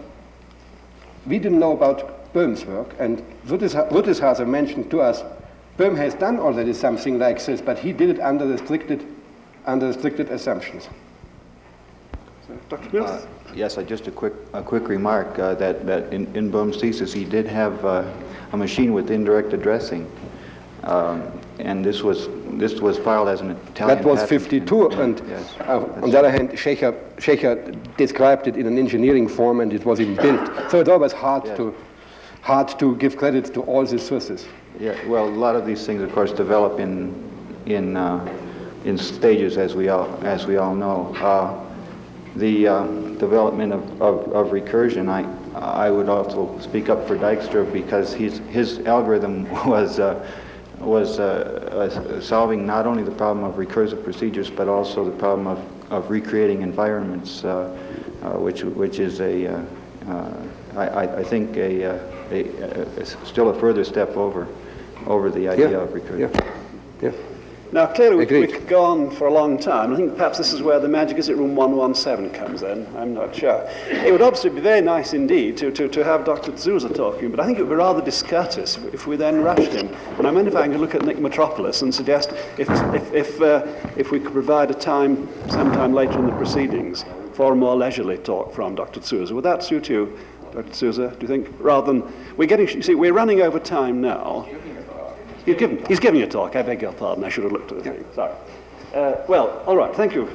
we didn't know about Böhm's work, and Rutishauser mentioned to us, Böhm has done already something like this, but he did it under restricted assumptions. Dr. Mills? Yes, just a quick remark that in Böhm's thesis he did have a machine with indirect addressing, and this was filed as an Italian. That was patent. 52, and yes, on the other hand, Schächer described it in an engineering form, and it was even built. So it's always hard to give credit to all these sources. Yeah, well, a lot of these things, of course, develop in stages, as we all know. The development of recursion, I would also speak up for Dijkstra, because his algorithm was solving not only the problem of recursive procedures, but also the problem of recreating environments, which is I think still a further step over the idea of recursion. Yeah. Now, clearly, we could go on for a long time. I think perhaps this is where the magic is at room 117 comes in. I'm not sure. It would obviously be very nice indeed to have Dr. Zuse talking, but I think it would be rather discourteous if we then rushed him. And I wonder if I can look at Nick Metropolis and suggest if we could provide a time sometime later in the proceedings for a more leisurely talk from Dr. Zuse. Would that suit you, Dr. Zuse, do you think? Rather than, we're running over time now. He's giving a talk. I beg your pardon. I should have looked at the thing. Sorry. Well, all right. Thank you.